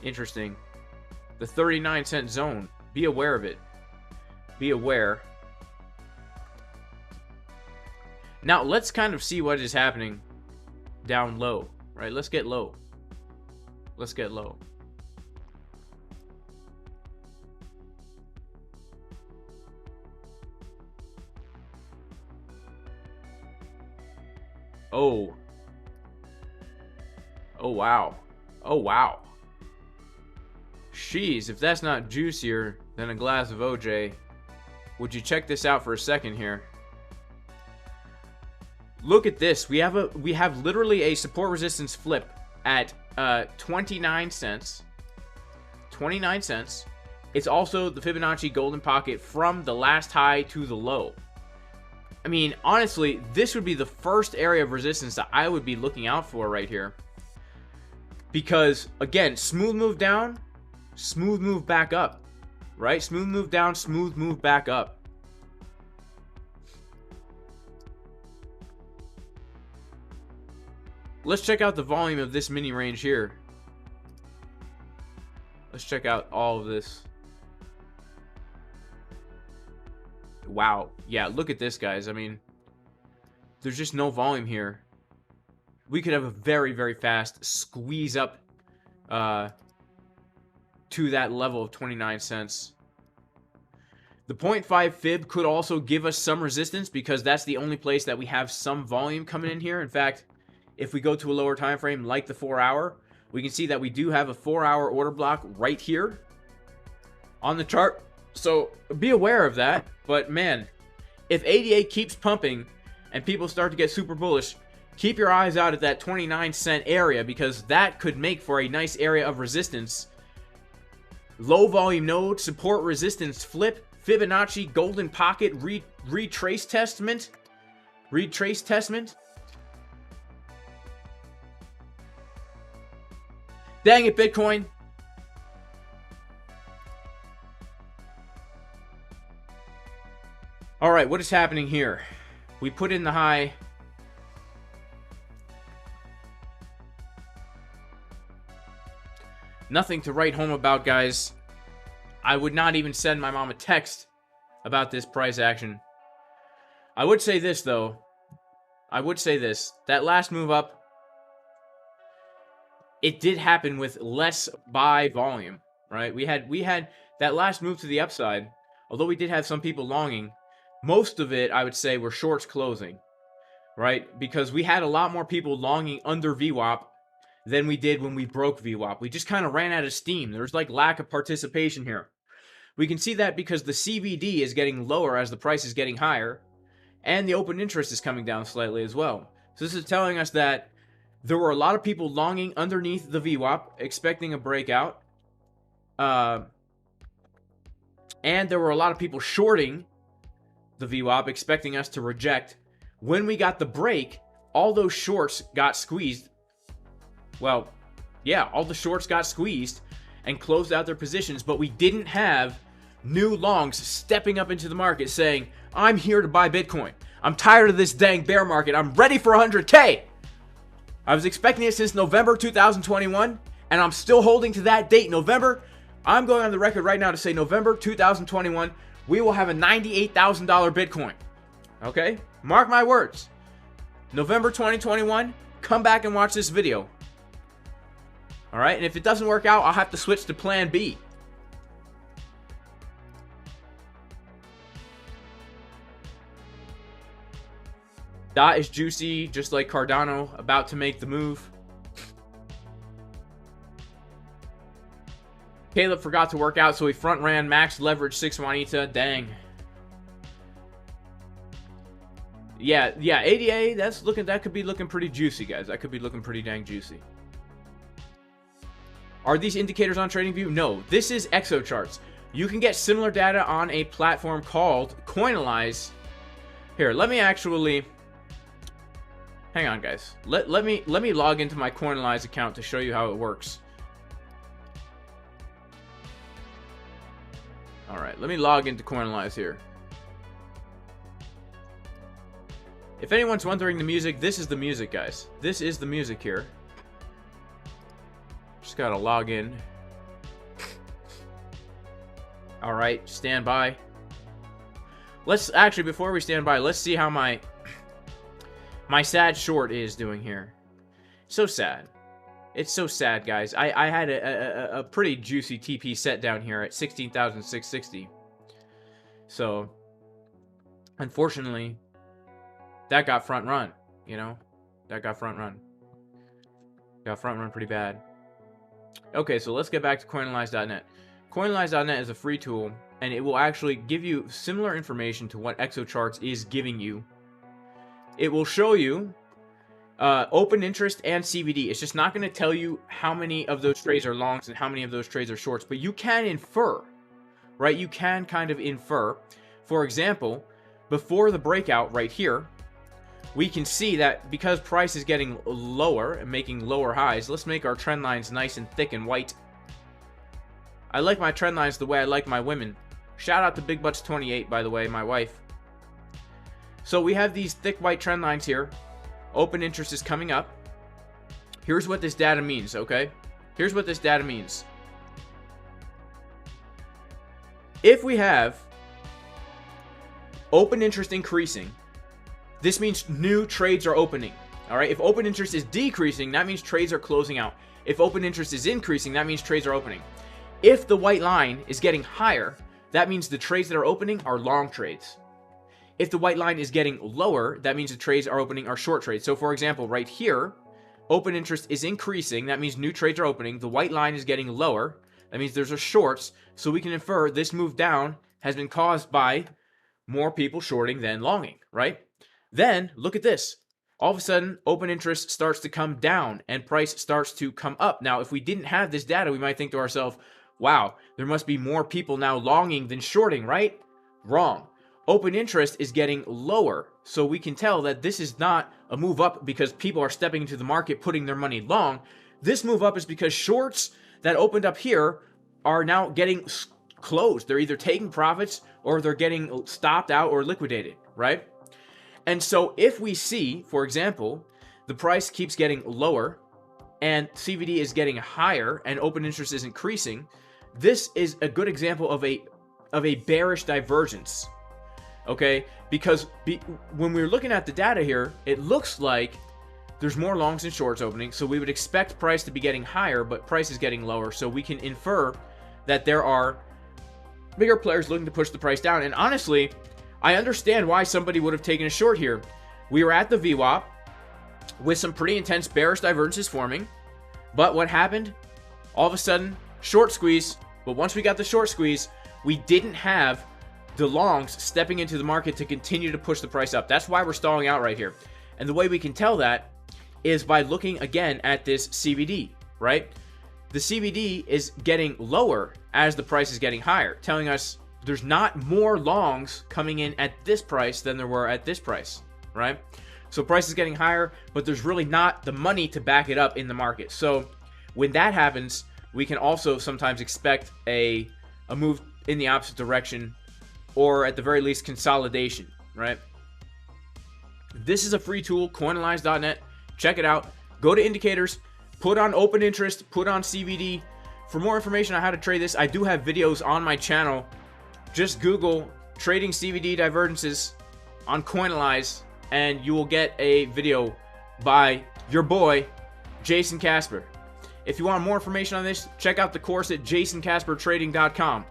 Interesting. The 39 cent zone. Be aware of it. Be aware. Now, let's kind of see what is happening down low, right? Let's get low. Let's get low. Oh. Oh, wow. Oh, wow. Jeez, if that's not juicier than a glass of OJ, would you check this out for a second here? look at this. We have literally a support resistance flip at 29 cents. 29 cents. It's also the Fibonacci golden pocket from the last high to the low. I mean, honestly, this would be the first area of resistance that I would be looking out for right here. Because, again, smooth move down, smooth move back up. Right? Smooth move down, smooth move back up. Let's check out the volume of this mini range here. Let's check out all of this. Wow. Yeah, look at this, guys. I mean, there's just no volume here. We could have a very, very fast squeeze up to that level of 29 cents. The 0.5 fib could also give us some resistance because that's the only place that we have some volume coming in here. In fact, if we go to a lower time frame like the 4-hour, we can see that we do have a 4-hour order block right here on the chart. So be aware of that. But man, if ADA keeps pumping and people start to get super bullish, keep your eyes out at that 29 cent area because that could make for a nice area of resistance. Low volume node, support resistance flip, Fibonacci golden pocket, retrace testament. Dang it, Bitcoin. All right, what is happening here? We put in the high. Nothing to write home about, guys. I would not even send my mom a text about this price action. I would say this, though. I would say this. That last move up, it did happen with less buy volume, right? We had that last move to the upside. Although we did have some people longing, most of it, I would say, were shorts closing, right? Because we had a lot more people longing under VWAP than we did when we broke VWAP. We just kind of ran out of steam. There's like lack of participation here. We can see that because the CVD is getting lower as the price is getting higher, and the open interest is coming down slightly as well. So this is telling us that there were a lot of people longing underneath the VWAP, expecting a breakout. And there were a lot of people shorting the VWAP, expecting us to reject. When we got the break, all those shorts got squeezed. Well, yeah, all the shorts got squeezed and closed out their positions, but we didn't have new longs stepping up into the market saying, I'm here to buy Bitcoin. I'm tired of this dang bear market. I'm ready for 100K. I was expecting it since November 2021, and I'm still holding to that date. November, I'm going on the record right now to say November 2021, we will have a $98,000 Bitcoin. Okay? Mark my words. November 2021, come back and watch this video. All right? And if it doesn't work out, I'll have to switch to plan B. Dot is juicy, just like Cardano, about to make the move. Caleb forgot to work out, so he front ran max leverage 6 Juanita. Dang. Yeah, ADA, that could be looking pretty juicy, guys. That could be looking pretty dang juicy. Are these indicators on TradingView? No, this is ExoCharts. You can get similar data on a platform called Coinalyze. Here, let me actually... Hang on, guys. Let me log into my Coinalyze account to show you how it works. All right, let me log into Coinalyze here. If anyone's wondering the music, this is the music, guys. This is the music here. Just gotta log in. All right, stand by. Let's actually, before we stand by, let's see how my sad short is doing here. So sad. It's so sad, guys. I had a pretty juicy TP set down here at 16,660. So, unfortunately, that got front run, you know? That got front run. Got front run pretty bad. Okay, so let's get back to Coinalyze.net. Coinalyze.net is a free tool, and it will actually give you similar information to what ExoCharts is giving you. it will show you open interest and CVD. It's just not going to tell you how many of those trades are longs and how many of those trades are shorts, but you can infer, right? You can kind of infer. For example, before the breakout right here, we can see that because price is getting lower and making lower highs, let's make our trend lines nice and thick and white. I like my trend lines the way I like my women. Shout out to Big Butts 28, by the way, my wife. So we have these thick white trend lines here. Open interest is coming up. Here's what this data means, okay? Here's what this data means. If we have open interest increasing, this means new trades are opening. All right, if open interest is decreasing, that means trades are closing out. If open interest is increasing, that means trades are opening. If the white line is getting higher, that means the trades that are opening are long trades. If the white line is getting lower, that means the trades are opening are short trades. So for example, right here, open interest is increasing. That means new trades are opening. The white line is getting lower. That means there's a shorts. So we can infer this move down has been caused by more people shorting than longing, right? Then look at this. All of a sudden, open interest starts to come down and price starts to come up. Now, if we didn't have this data, we might think to ourselves, wow, there must be more people now longing than shorting, right? Wrong. Open interest is getting lower. So we can tell that this is not a move up because people are stepping into the market, putting their money long. This move up is because shorts that opened up here are now getting closed. They're either taking profits or they're getting stopped out or liquidated, right? And so if we see, for example, the price keeps getting lower and CVD is getting higher and open interest is increasing, this is a good example of a bearish divergence. Okay, because when we're looking at the data here, it looks like there's more longs and shorts opening, so we would expect price to be getting higher, but price is getting lower, so we can infer that there are bigger players looking to push the price down. And honestly, I understand why somebody would have taken a short here. We were at the VWAP with some pretty intense bearish divergences forming, but what happened? All of a sudden, short squeeze, but once we got the short squeeze, we didn't have the longs stepping into the market to continue to push the price up. That's why we're stalling out right here. And the way we can tell that is by looking again at this CVD, right? The CVD is getting lower as the price is getting higher, telling us there's not more longs coming in at this price than there were at this price, right? So price is getting higher, but there's really not the money to back it up in the market. So when that happens, we can also sometimes expect a move in the opposite direction, or at the very least consolidation, right? This is a free tool, coinalyze.net. Check it out. Go to indicators, put on open interest, put on CVD. For more information on how to trade this, I do have videos on my channel. Just Google trading CVD divergences on Coinalyze and you will get a video by your boy, Jason Casper. If you want more information on this, check out the course at jasoncaspertrading.com.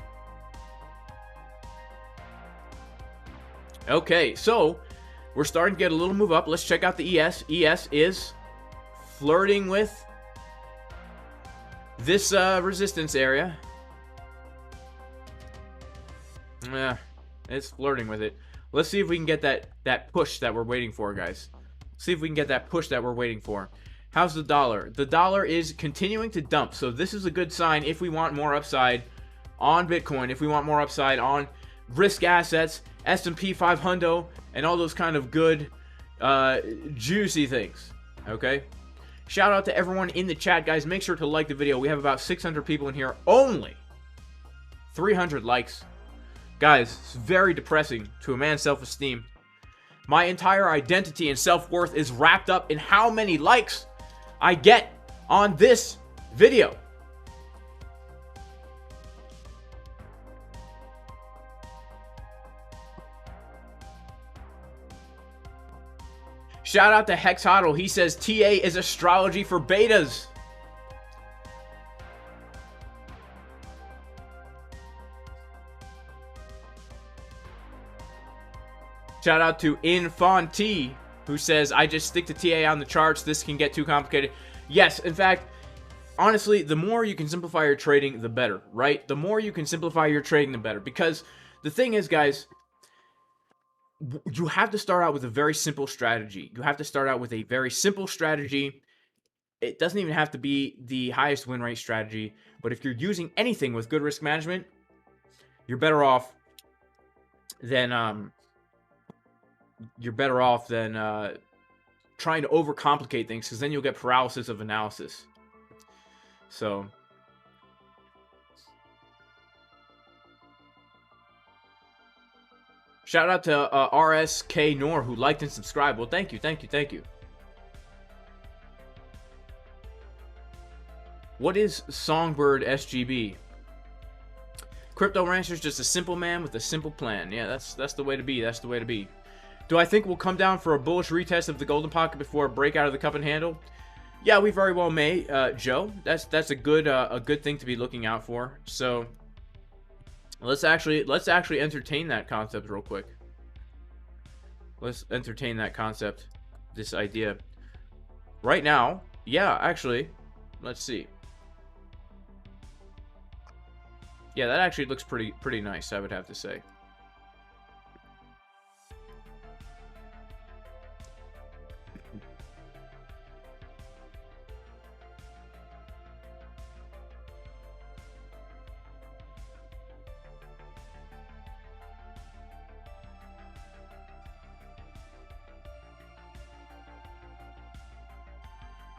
Okay, so we're starting to get a little move up. Let's check out the ES. ES is flirting with this resistance area. Yeah, it's flirting with it. Let's see if we can get that push that we're waiting for, guys. See if we can get that push that we're waiting for. How's the dollar? The dollar is continuing to dump, so this is a good sign if we want more upside on Bitcoin, if we want more upside on risk assets, S&P 500, and all those kind of good, juicy things, okay? Shout out to everyone in the chat, guys. Make sure to like the video. We have about 600 people in here, only 300 likes. Guys, it's very depressing to a man's self-esteem. My entire identity and self-worth is wrapped up in how many likes I get on this video. Shout out to Hex Hodl. He says TA is astrology for betas. Shout out to Infanti, who says, I just stick to TA on the charts. This can get too complicated. Yes, in fact, honestly, the more you can simplify your trading, the better, right? The more you can simplify your trading, the better. Because the thing is, guys, you have to start out with a very simple strategy. You have to start out with a very simple strategy. It doesn't even have to be the highest win rate strategy, but if you're using anything with good risk management, you're better off than trying to overcomplicate things, because then you'll get paralysis of analysis. So shout out to RSK Nor, who liked and subscribed. Well, thank you. What is Songbird SGB? Crypto Rancher's just a simple man with a simple plan. Yeah, that's the way to be. That's the way to be. Do I think we'll come down for a bullish retest of the golden pocket before a break out of the cup and handle? Yeah, we very well may, Joe. That's a good thing to be looking out for. So let's actually entertain that concept real quick. Let's entertain that concept, this idea. Right now, yeah, actually, let's see. Yeah, that actually looks pretty nice, I would have to say.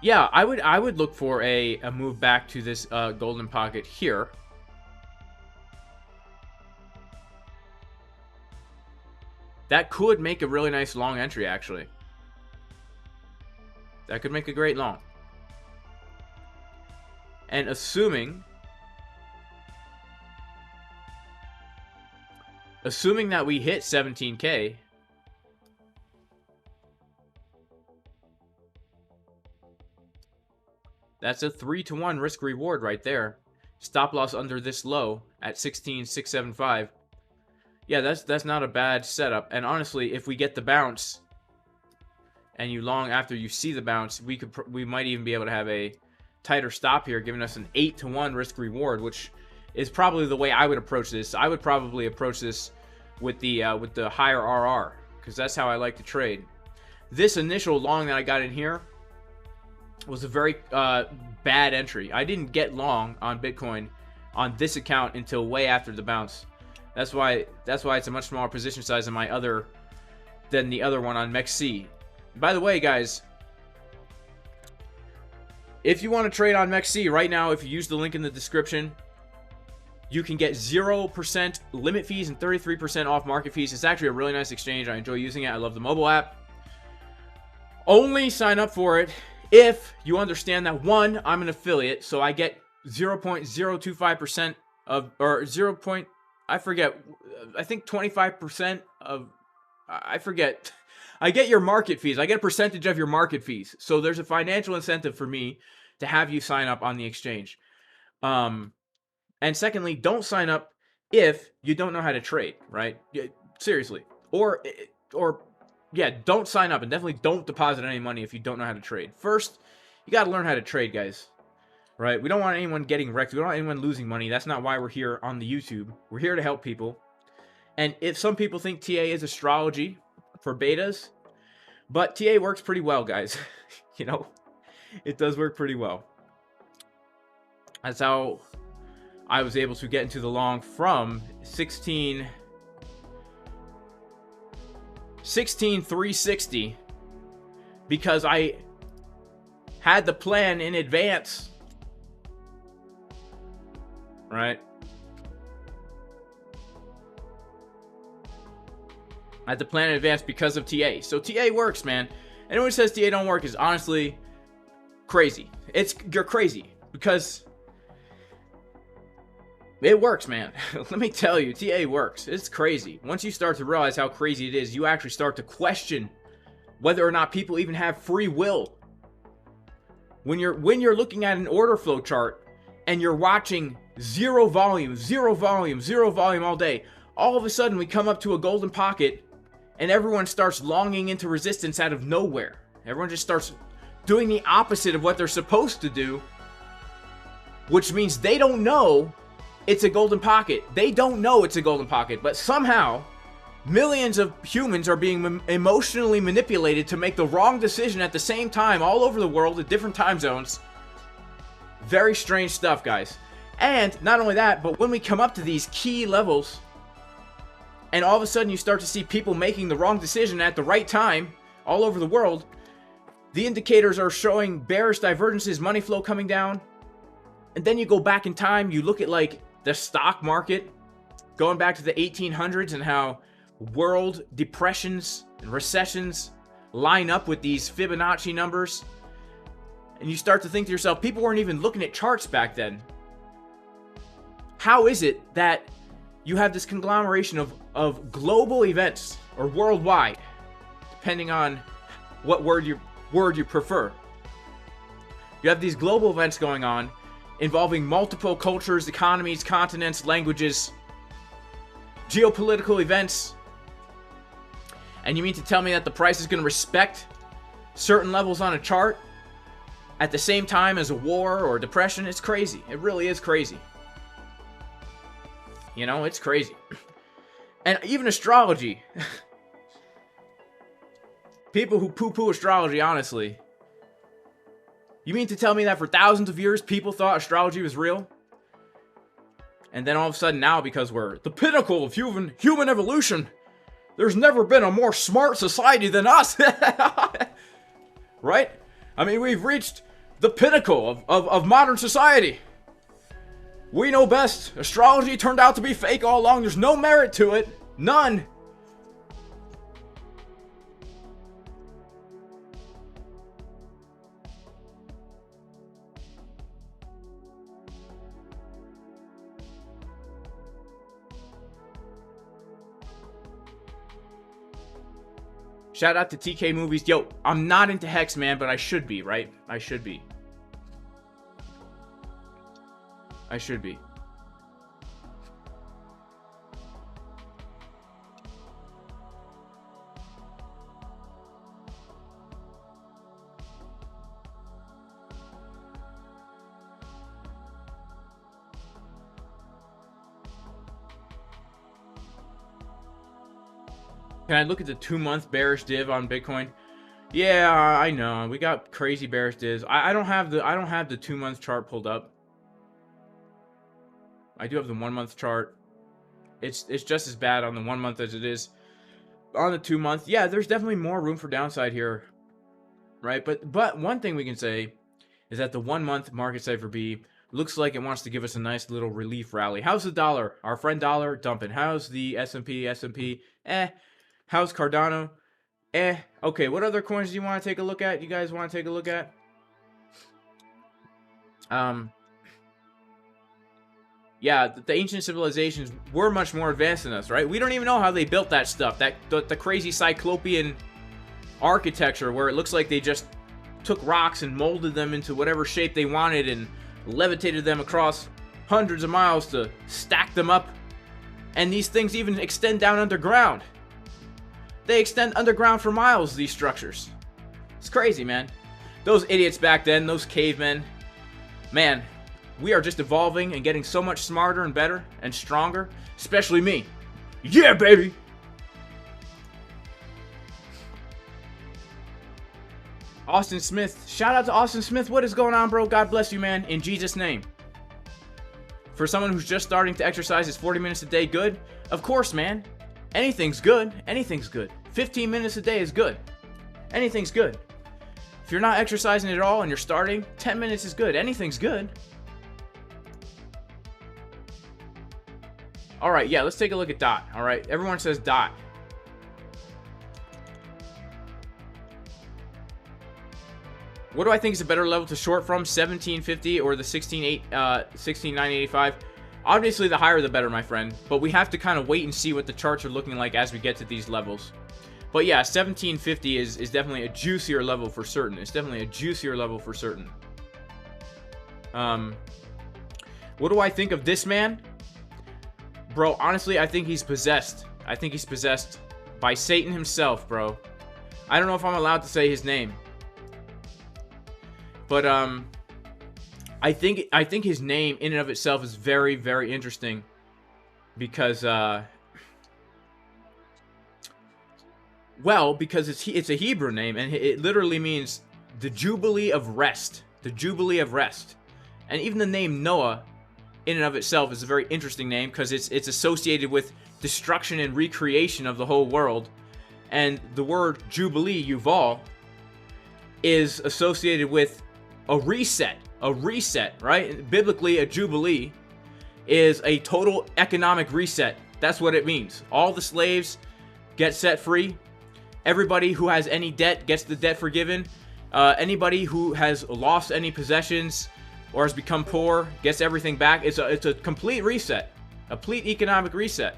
Yeah, I would look for a move back to this golden pocket here. That could make a really nice long entry, actually. That could make a great long. And assuming that we hit 17K, that's a 3-to-1 risk reward right there. Stop loss under this low at 16,675. Yeah, that's not a bad setup. And honestly, if we get the bounce and you long after you see the bounce, we might even be able to have a tighter stop here, giving us an 8-to-1 risk reward, which is probably the way I would approach this. I would probably approach this with the higher RR, because that's how I like to trade. This initial long that I got in here was a very bad entry. I didn't get long on Bitcoin on this account until way after the bounce. That's why it's a much smaller position size than the other one on MEXC. By the way, guys, if you want to trade on MEXC right now, if you use the link in the description, you can get 0% limit fees and 33% off market fees. It's actually a really nice exchange. I enjoy using it. I love the mobile app. Only sign up for it if you understand that, one, I'm an affiliate, so I get 0.025% of, or 0. I forget, I think 25% of, I forget. I get your market fees. I get a percentage of your market fees. So there's a financial incentive for me to have you sign up on the exchange. And secondly, don't sign up if you don't know how to trade, right? Seriously. Or yeah, don't sign up, and definitely don't deposit any money if you don't know how to trade. First, you got to learn how to trade, guys. Right? We don't want anyone getting wrecked. We don't want anyone losing money. That's not why we're here on the YouTube. We're here to help people. And if some people think TA is astrology for betas, but TA works pretty well, guys. You know, it does work pretty well. That's how I was able to get into the long from 16,360, because I had the plan in advance. Right? I had to plan in advance because of TA. So TA works, man. Anyone who says TA don't work is honestly crazy. You're crazy, because it works, man. Let me tell you, TA works. It's crazy. Once you start to realize how crazy it is, you actually start to question whether or not people even have free will. When you're looking at an order flow chart and you're watching zero volume all day, all of a sudden we come up to a golden pocket and everyone starts longing into resistance out of nowhere. Everyone just starts doing the opposite of what they're supposed to do, which means they don't know it's a golden pocket. They don't know it's a golden pocket, but somehow Millions of humans are being emotionally manipulated to make the wrong decision at the same time all over the world at different time zones. Very strange stuff, guys. And not only that, but when we come up to these key levels, and all of a sudden you start to see people making the wrong decision at the right time all over the world, the indicators are showing bearish divergences, money flow coming down. And then you go back in time, you look at like the stock market, going back to the 1800s and how world depressions and recessions line up with these Fibonacci numbers. And you start to think to yourself, people weren't even looking at charts back then. How is it that you have this conglomeration of global events, or worldwide, depending on what word you prefer? You have these global events going on involving multiple cultures, economies, continents, languages, geopolitical events. And you mean to tell me that the price is going to respect certain levels on a chart at the same time as a war or depression? It's crazy. It really is crazy. You know, it's crazy. And even astrology. People who poo-poo astrology, honestly. You mean to tell me that for thousands of years, people thought astrology was real? And then all of a sudden now, because we're the pinnacle of human evolution, there's never been a more smart society than us. Right? I mean, we've reached the pinnacle of modern society. We know best. Astrology turned out to be fake all along. There's no merit to it. None. Shout out to TK Movies. Yo, I'm not into Hex, man, but I should be, right? I should be. I should be. Can I look at the 2-month bearish div on Bitcoin? Yeah, I know. We got crazy bearish divs. I don't have the 2-month chart pulled up. I do have the 1-month chart. It's just as bad on the 1 month as it is on the 2 month. Yeah, there's definitely more room for downside here, right? But one thing we can say is that the 1 month market Cipher B looks like it wants to give us a nice little relief rally. How's the dollar? Our friend dollar dumping. How's the S&P? How's Cardano? Okay, what other coins do you want to take a look at? You guys want to take a look at? Yeah, the ancient civilizations were much more advanced than us, right? We don't even know how they built that stuff. The crazy cyclopean architecture where it looks like they just took rocks and molded them into whatever shape they wanted and levitated them across hundreds of miles to stack them up. And these things even extend down underground. They extend underground for miles, these structures. It's crazy, man. Those idiots back then, those cavemen, man, we are just evolving and getting so much smarter and better and stronger, especially me. Yeah, baby! Austin Smith. Shout out to Austin Smith. What is going on, bro? God bless you, man. In Jesus' name. For someone who's just starting to exercise, is 40 minutes a day good? Of course, man. Anything's good. Anything's good. 15 minutes a day is good. Anything's good. If you're not exercising at all and you're starting, 10 minutes is good. Anything's good. Alright, yeah, let's take a look at DOT. Alright, everyone says DOT. What do I think is a better level to short from? 1750 or the 16,985? Obviously, the higher the better, my friend. But we have to kind of wait and see what the charts are looking like as we get to these levels. But yeah, 1750 is definitely a juicier level for certain. It's definitely a juicier level for certain. What do I think of this man? Bro, honestly, I think he's possessed. I think he's possessed by Satan himself, bro. I don't know if I'm allowed to say his name. But I think his name in and of itself is very, very interesting because Well, because it's a Hebrew name, and it literally means the Jubilee of Rest. The Jubilee of Rest. And even the name Noah, in and of itself, is a very interesting name because it's associated with destruction and recreation of the whole world. And the word Jubilee, Yuval, is associated with a reset, right? Biblically, a Jubilee is a total economic reset. That's what it means. All the slaves get set free. Everybody who has any debt gets the debt forgiven. Anybody who has lost any possessions or has become poor gets everything back. It's a complete reset, a complete economic reset.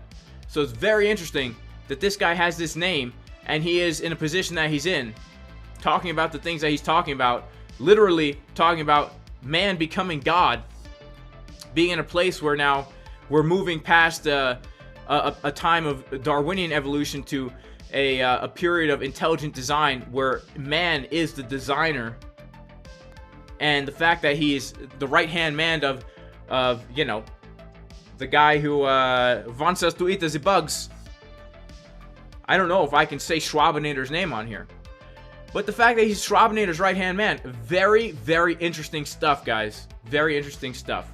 So it's very interesting that this guy has this name, and he is in a position that he's in, talking about the things that he's talking about, literally talking about man becoming God, being in a place where now we're moving past a time of Darwinian evolution to a period of intelligent design where man is the designer, and the fact that he is the right-hand man of you know, the guy who wants us to eat the bugs. I don't know if I can say Schwabinator's name on here, but the fact that he's Schwabinator's right-hand man, very, very interesting stuff, guys. Very interesting stuff.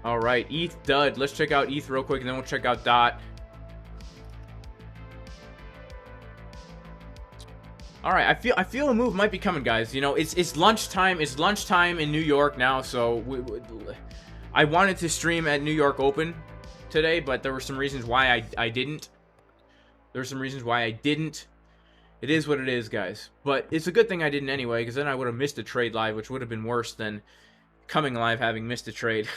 All right, ETH dud. Let's check out ETH real quick, and then we'll check out DOT. All right, I feel a move might be coming, guys. You know, it's lunchtime. It's lunchtime in New York now, so I wanted to stream at New York Open today, but there were some reasons why I didn't. There were some reasons why I didn't. It is what it is, guys. But it's a good thing I didn't anyway, because then I would have missed a trade live, which would have been worse than coming live having missed a trade.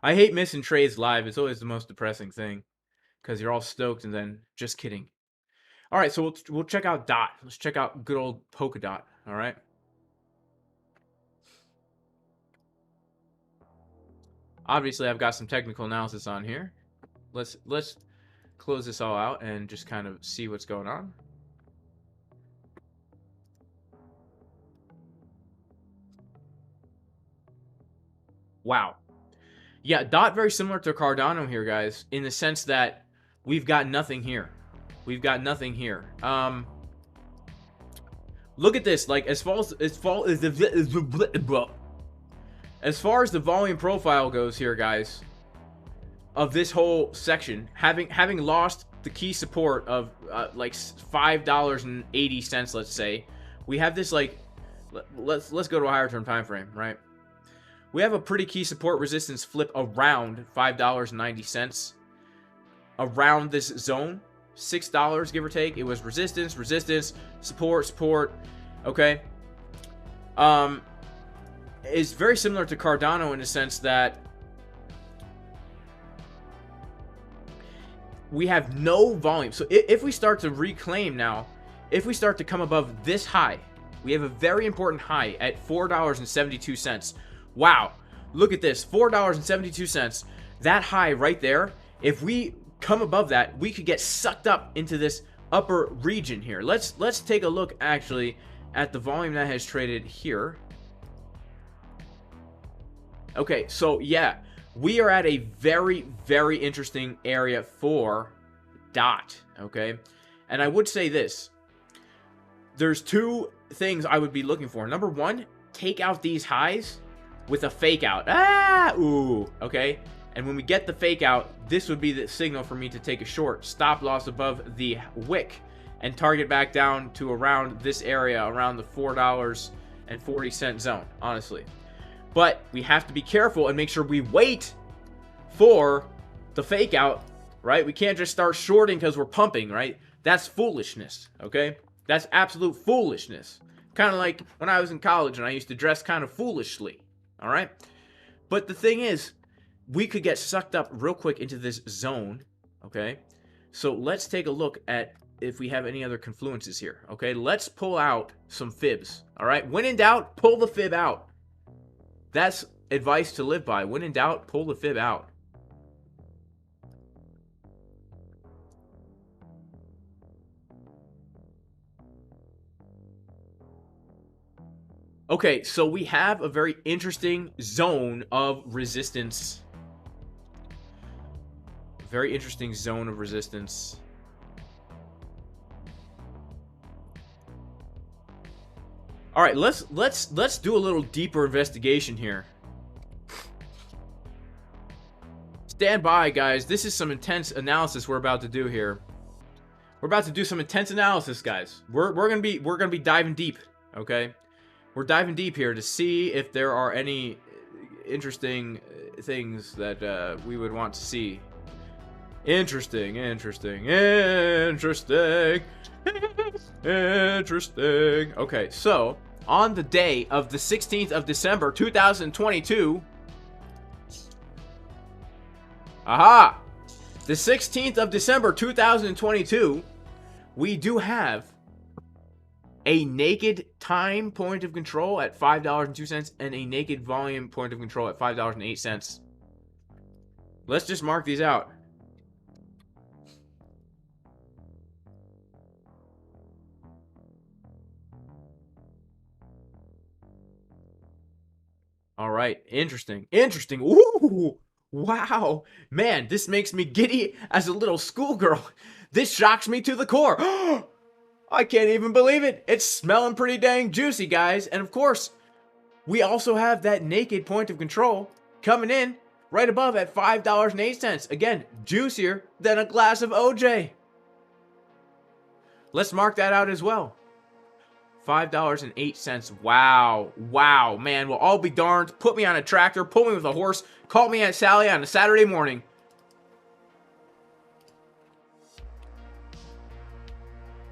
I hate missing trades live. It's always the most depressing thing, because you're all stoked and then just kidding. All right, so we'll check out DOT. Let's check out good old Polkadot. All right. Obviously, I've got some technical analysis on here. Let's close this all out and just kind of see what's going on. Wow. Yeah, DOT very similar to Cardano here, guys, in the sense that we've got nothing here. We've got nothing here. Look at this. Like, as far as the volume profile goes here, guys, of this whole section, having lost the key support of like $5.80, let's say, we have this, like, let's go to a higher term time frame, right? We have a pretty key support resistance flip around $5.90, around this zone. $6, give or take. It was resistance, support, okay? It's very similar to Cardano in the sense that we have no volume. So if we start to reclaim now, if we start to come above this high, we have a very important high at $4.72. Wow, look at this, $4.72. That high right there, if we come above that, we could get sucked up into this upper region here. Let's take a look actually at the volume that has traded here. Okay, so yeah, we are at a very, very interesting area for DOT, okay? And I would say this. There's two things I would be looking for. Number one, take out these highs with a fake out. Okay? And when we get the fake out, this would be the signal for me to take a short. Stop loss above the wick and target back down to around this area, around the $4.40 zone, honestly. But we have to be careful and make sure we wait for the fake out, right? We can't just start shorting because we're pumping, right? That's foolishness, okay? That's absolute foolishness. Kind of like when I was in college and I used to dress kind of foolishly, all right? But the thing is, we could get sucked up real quick into this zone, okay? So let's take a look at if we have any other confluences here, okay? Let's pull out some fibs, all right? When in doubt, pull the fib out. That's advice to live by. When in doubt, pull the fib out. Okay, so we have a very interesting zone of resistance. Very interesting zone of resistance. All right, let's do a little deeper investigation here. Stand by, guys. This is some intense analysis we're about to do here. We're about to do some intense analysis, guys. We're gonna be diving deep. Okay, we're diving deep here to see if there are any interesting things that we would want to see. Interesting. Okay, so on the day of the 16th of December 2022, aha, the 16th of December 2022, we do have a naked time point of control at $5.02 and a naked volume point of control at $5.08. Let's just mark these out. All right, interesting. Ooh, wow. Man, this makes me giddy as a little schoolgirl. This shocks me to the core. I can't even believe it. It's smelling pretty dang juicy, guys. And of course, we also have that naked point of control coming in right above at $5.08. Again, juicier than a glass of OJ. Let's mark that out as well. $5.08. Wow, man. Well, I'll be darned. Put me on a tractor, pull me with a horse, call me Aunt Sally on a Saturday morning.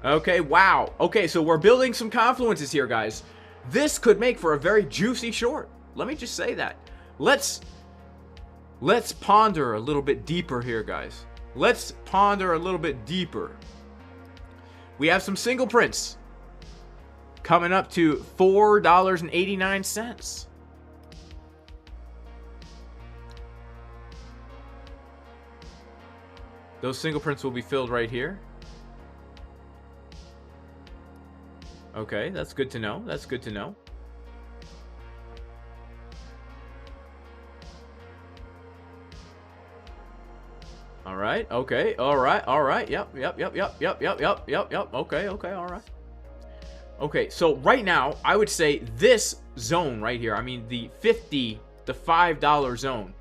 Okay, wow. Okay, so we're building some confluences here, guys. This could make for a very juicy short. Let me just say that. Let's ponder a little bit deeper here, guys. Let's ponder a little bit deeper. We have some single prints coming up to $4.89. Those single prints will be filled right here. Okay, that's good to know. That's good to know. All right. Okay. All right. All right. Yep. Okay. All right. Okay. So right now, I would say this zone right here, I mean the $5 zone,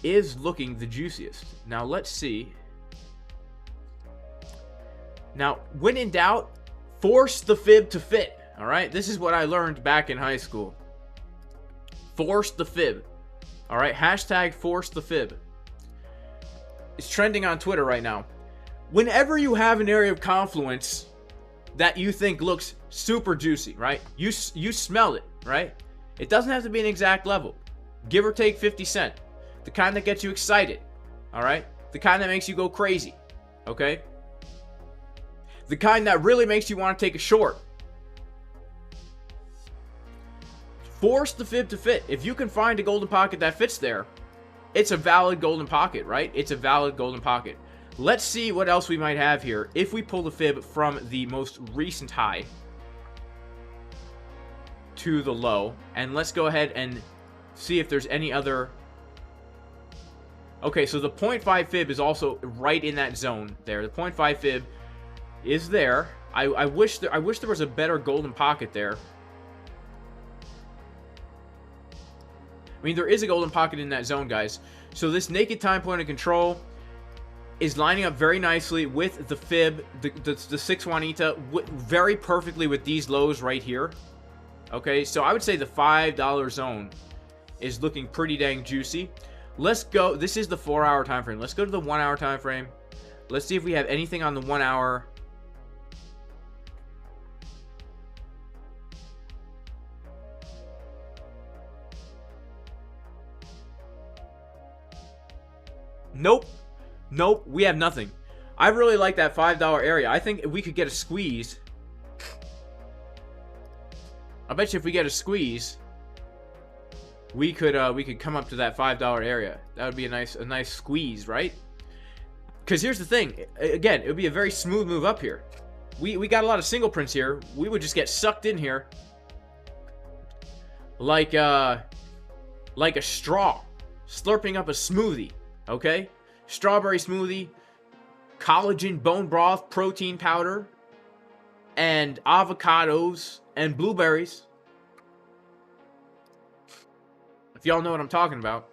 is looking the juiciest. Now let's see. Now, when in doubt, force the fib to fit. All right. This is what I learned back in high school. Force the fib. All right. Hashtag force the fib. It's trending on Twitter right now. Whenever you have an area of confluence that you think looks super juicy, right? You smell it, right? It doesn't have to be an exact level. Give or take 50 cents. The kind that gets you excited, all right? The kind that makes you go crazy, okay? The kind that really makes you want to take a short. Force the fib to fit. If you can find a golden pocket that fits there, it's a valid golden pocket, right? It's a valid golden pocket. Let's see what else we might have here if we pull the fib from the most recent high to the low. And let's go ahead and see if there's any other. Okay, so the 0.5 fib is also right in that zone there. The 0.5 fib is there. I wish there was a better golden pocket there. I mean, there is a golden pocket in that zone, guys. So this naked time point of control is lining up very nicely with the fib, the 6 Juanita, very perfectly with these lows right here. Okay, so I would say the $5 zone is looking pretty dang juicy. Let's go. This is the 4-hour time frame. Let's go to the 1-hour time frame. Let's see if we have anything on the 1 hour. Nope. Nope. We have nothing. I really like that $5 area. I think if we could get a squeeze. I bet you if we get a squeeze, we could come up to that $5 area. That would be a nice squeeze, right? Because here's the thing. Again, it would be a very smooth move up here. We got a lot of single prints here. We would just get sucked in here. like a straw, slurping up a smoothie, okay? Strawberry smoothie, collagen, bone broth, protein powder, and avocados and blueberries. If y'all know what I'm talking about.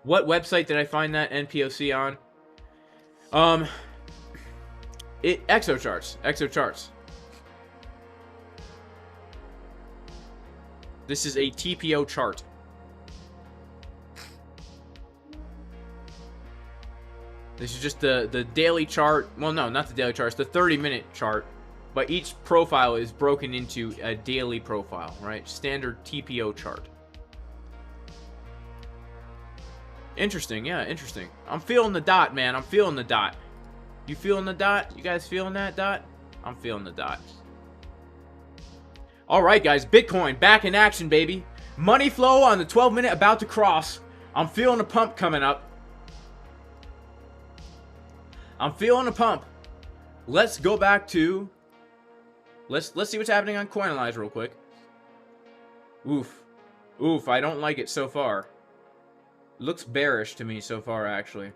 What website did I find that NPOC on? Exocharts. This is a TPO chart. This is just the daily chart. Well, no, not the daily chart. It's the 30-minute chart. But each profile is broken into a daily profile, right? Standard TPO chart. Interesting, yeah, interesting. I'm feeling the dot, man. I'm feeling the dot. You feeling the dot? You guys feeling that dot? I'm feeling the dot. Alright, guys. Bitcoin back in action, baby. Money flow on the 12-minute about to cross. I'm feeling a pump coming up. I'm feeling a pump. Let's go back to... Let's see what's happening on Coinalyze real quick. Oof. Oof, I don't like it so far. Looks bearish to me so far, actually.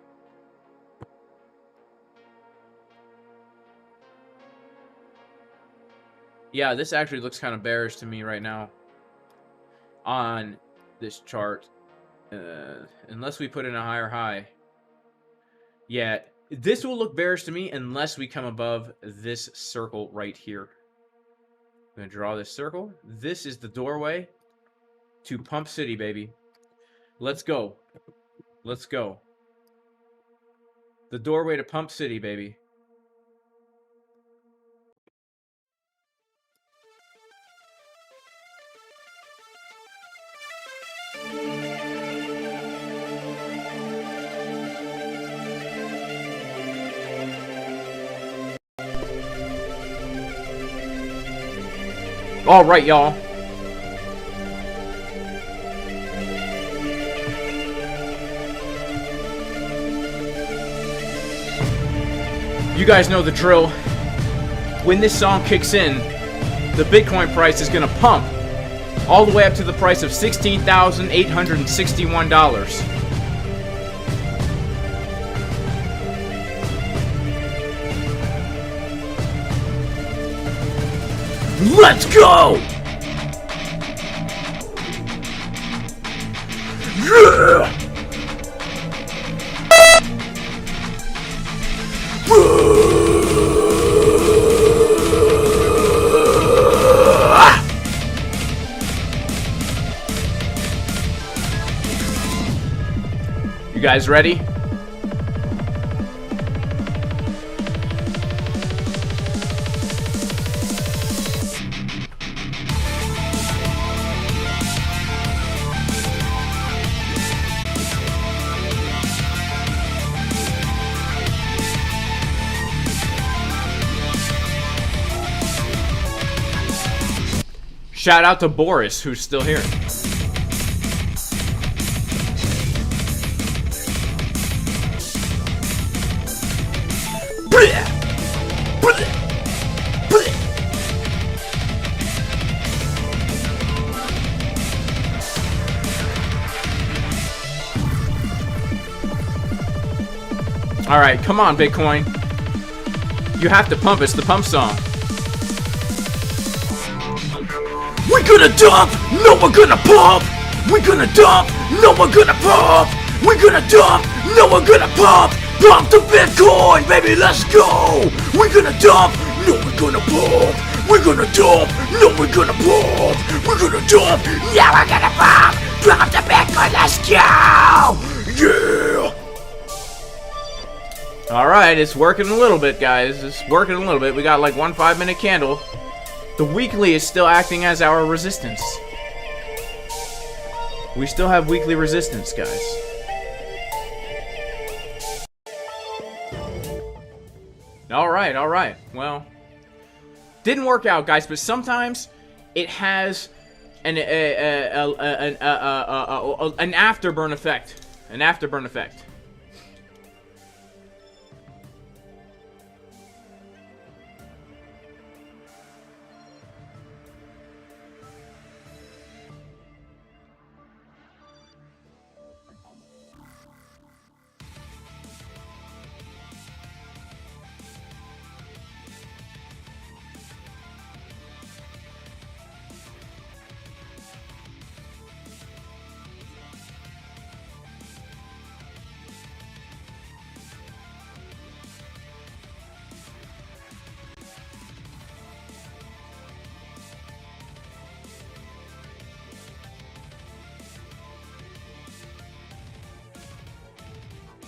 Yeah, this actually looks kind of bearish to me right now on this chart. Unless we put in a higher high. Yeah, this will look bearish to me unless we come above this circle right here. I'm going to draw this circle. This is the doorway to Pump City, baby. Let's go. Let's go. The doorway to Pump City, baby. All right, y'all. You guys know the drill. When this song kicks in, the Bitcoin price is going to pump all the way up to the price of $16,861. Let's go! Yeah! You guys ready? Shout out to Boris, who's still here. All right, come on, Bitcoin. You have to pump. It's the pump song. We're gonna dump, no we're gonna pump. We're gonna dump, no we're gonna pump. We're gonna dump, no we're gonna pump. Pump the Bitcoin, baby, let's go. We're gonna dump, no we're gonna pump. We're gonna dump, no we're gonna pump. We're gonna dump, now we're gonna pump. Pump the Bitcoin, let's go. Yeah. Alright, it's working a little bit, guys. It's working a little bit. We got like one 5-minute candle. The weekly is still acting as our resistance. We still have weekly resistance, guys. Alright, alright. Well, didn't work out, guys, but sometimes it has an afterburn effect. An afterburn effect.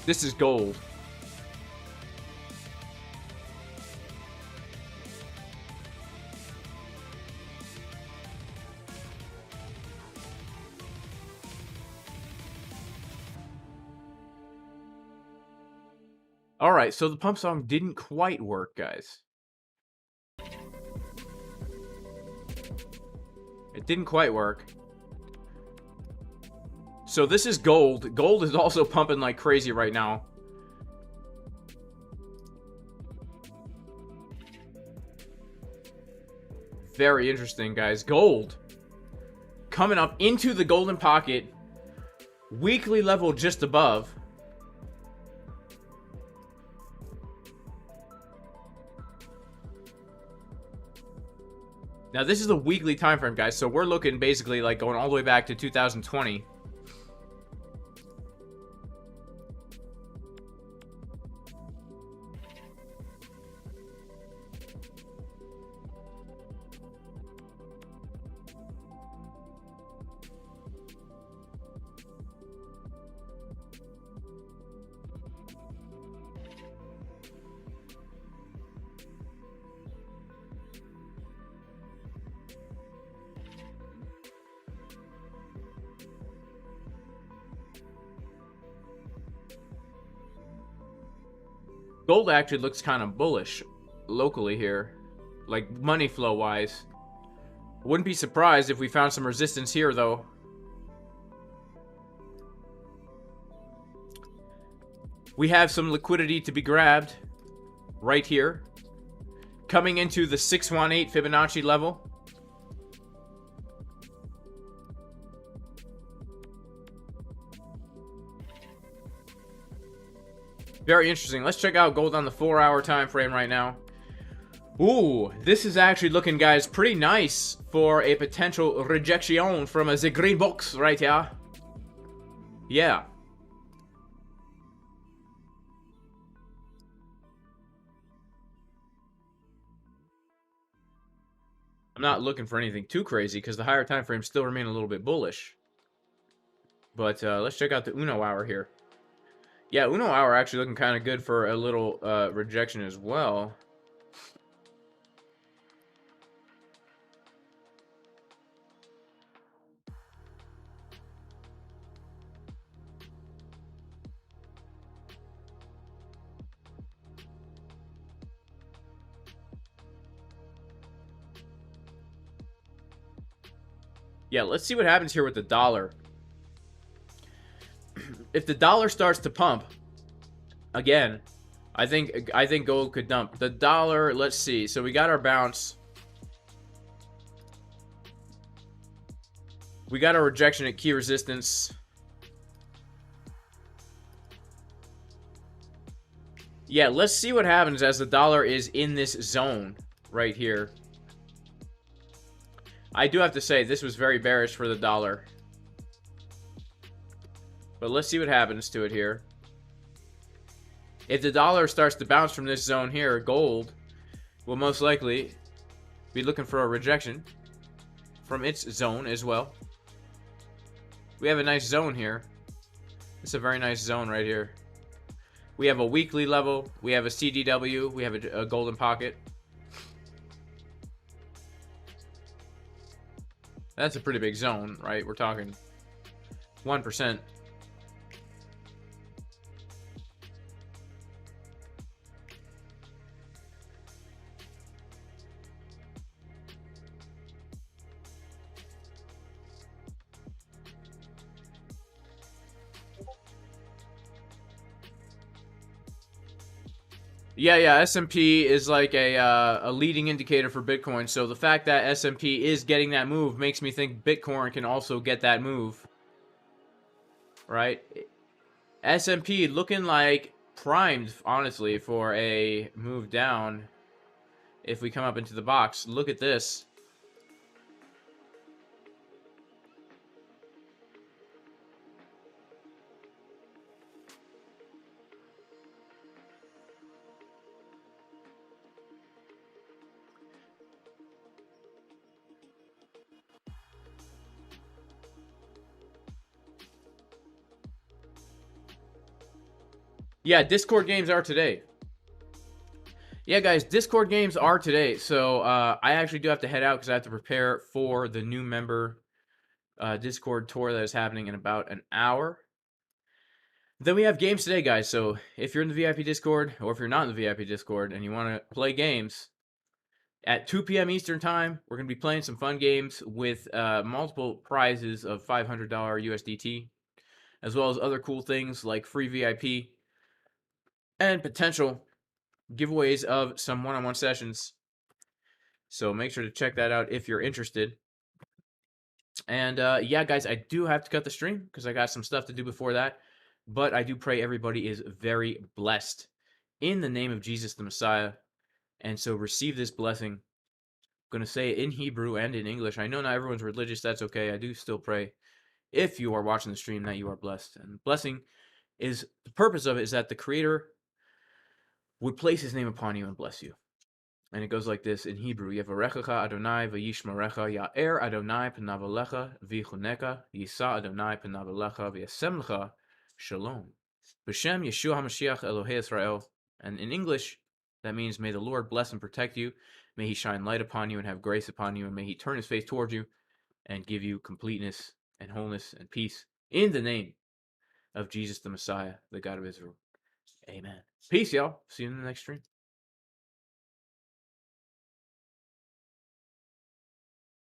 This is gold. Alright, so the pump song didn't quite work, guys. It didn't quite work. So this is gold. Gold is also pumping like crazy right now. Very interesting, guys. Gold coming up into the golden pocket. Weekly level just above. Now, this is a weekly time frame, guys, so we're looking basically like going all the way back to 2020. Gold actually looks kind of bullish locally here, like money flow wise. Wouldn't be surprised if we found some resistance here, though. We have some liquidity to be grabbed right here, coming into the 618 Fibonacci level. Very interesting. Let's check out gold on the 4-hour time frame right now. Ooh, this is actually looking, guys, pretty nice for a potential rejection from the green box right here. Yeah. I'm not looking for anything too crazy because the higher time frames still remain a little bit bullish. But let's check out the Uno hour here. Yeah, Uno hour actually looking kind of good for a little rejection as well. Yeah, let's see what happens here with the dollar. If the dollar starts to pump again, I think gold could dump. The dollar, let's see. So we got our bounce. We got our rejection at key resistance. Yeah, let's see what happens as the dollar is in this zone right here. I do have to say, this was very bearish for the dollar. But let's see what happens to it here. If the dollar starts to bounce from this zone here, gold will most likely be looking for a rejection from its zone as well. We have a nice zone here. It's a very nice zone right here. We have a weekly level. We have a CDW. We have a golden pocket. That's a pretty big zone, right? We're talking 1%. Yeah, S&P is like a leading indicator for Bitcoin. So the fact that S&P is getting that move makes me think Bitcoin can also get that move. Right? S&P looking like primed, honestly, for a move down if we come up into the box. Look at this. Yeah, Discord games are today. Yeah, guys, Discord games are today. So I actually do have to head out because I have to prepare for the new member Discord tour that is happening in about an hour. Then we have games today, guys. So if you're in the VIP Discord or if you're not in the VIP Discord and you want to play games, at 2 p.m. Eastern Time, we're going to be playing some fun games with multiple prizes of $500 USDT, as well as other cool things like free VIP and potential giveaways of some one-on-one sessions. So make sure to check that out if you're interested. And yeah, guys, I do have to cut the stream because I got some stuff to do before that. But I do pray everybody is very blessed in the name of Jesus the Messiah. And so receive this blessing. I'm going to say it in Hebrew and in English. I know not everyone's religious. That's okay. I do still pray, if you are watching the stream, that you are blessed. And blessing is, the purpose of it is that the Creator would place His name upon you and bless you. And it goes like this in Hebrew: Yevarechecha Adonai v'yishmerecha, Ya'er Adonai p'nav alecha v'yichuneka, Yisa Adonai p'nav alecha v'yasem lecha shalom. B'shem Yeshua HaMashiach Elohei Israel. And in English, that means, may the Lord bless and protect you, may He shine light upon you and have grace upon you, and may He turn His face towards you and give you completeness and wholeness and peace in the name of Jesus the Messiah, the God of Israel. Amen. Peace, y'all. See you in the next stream.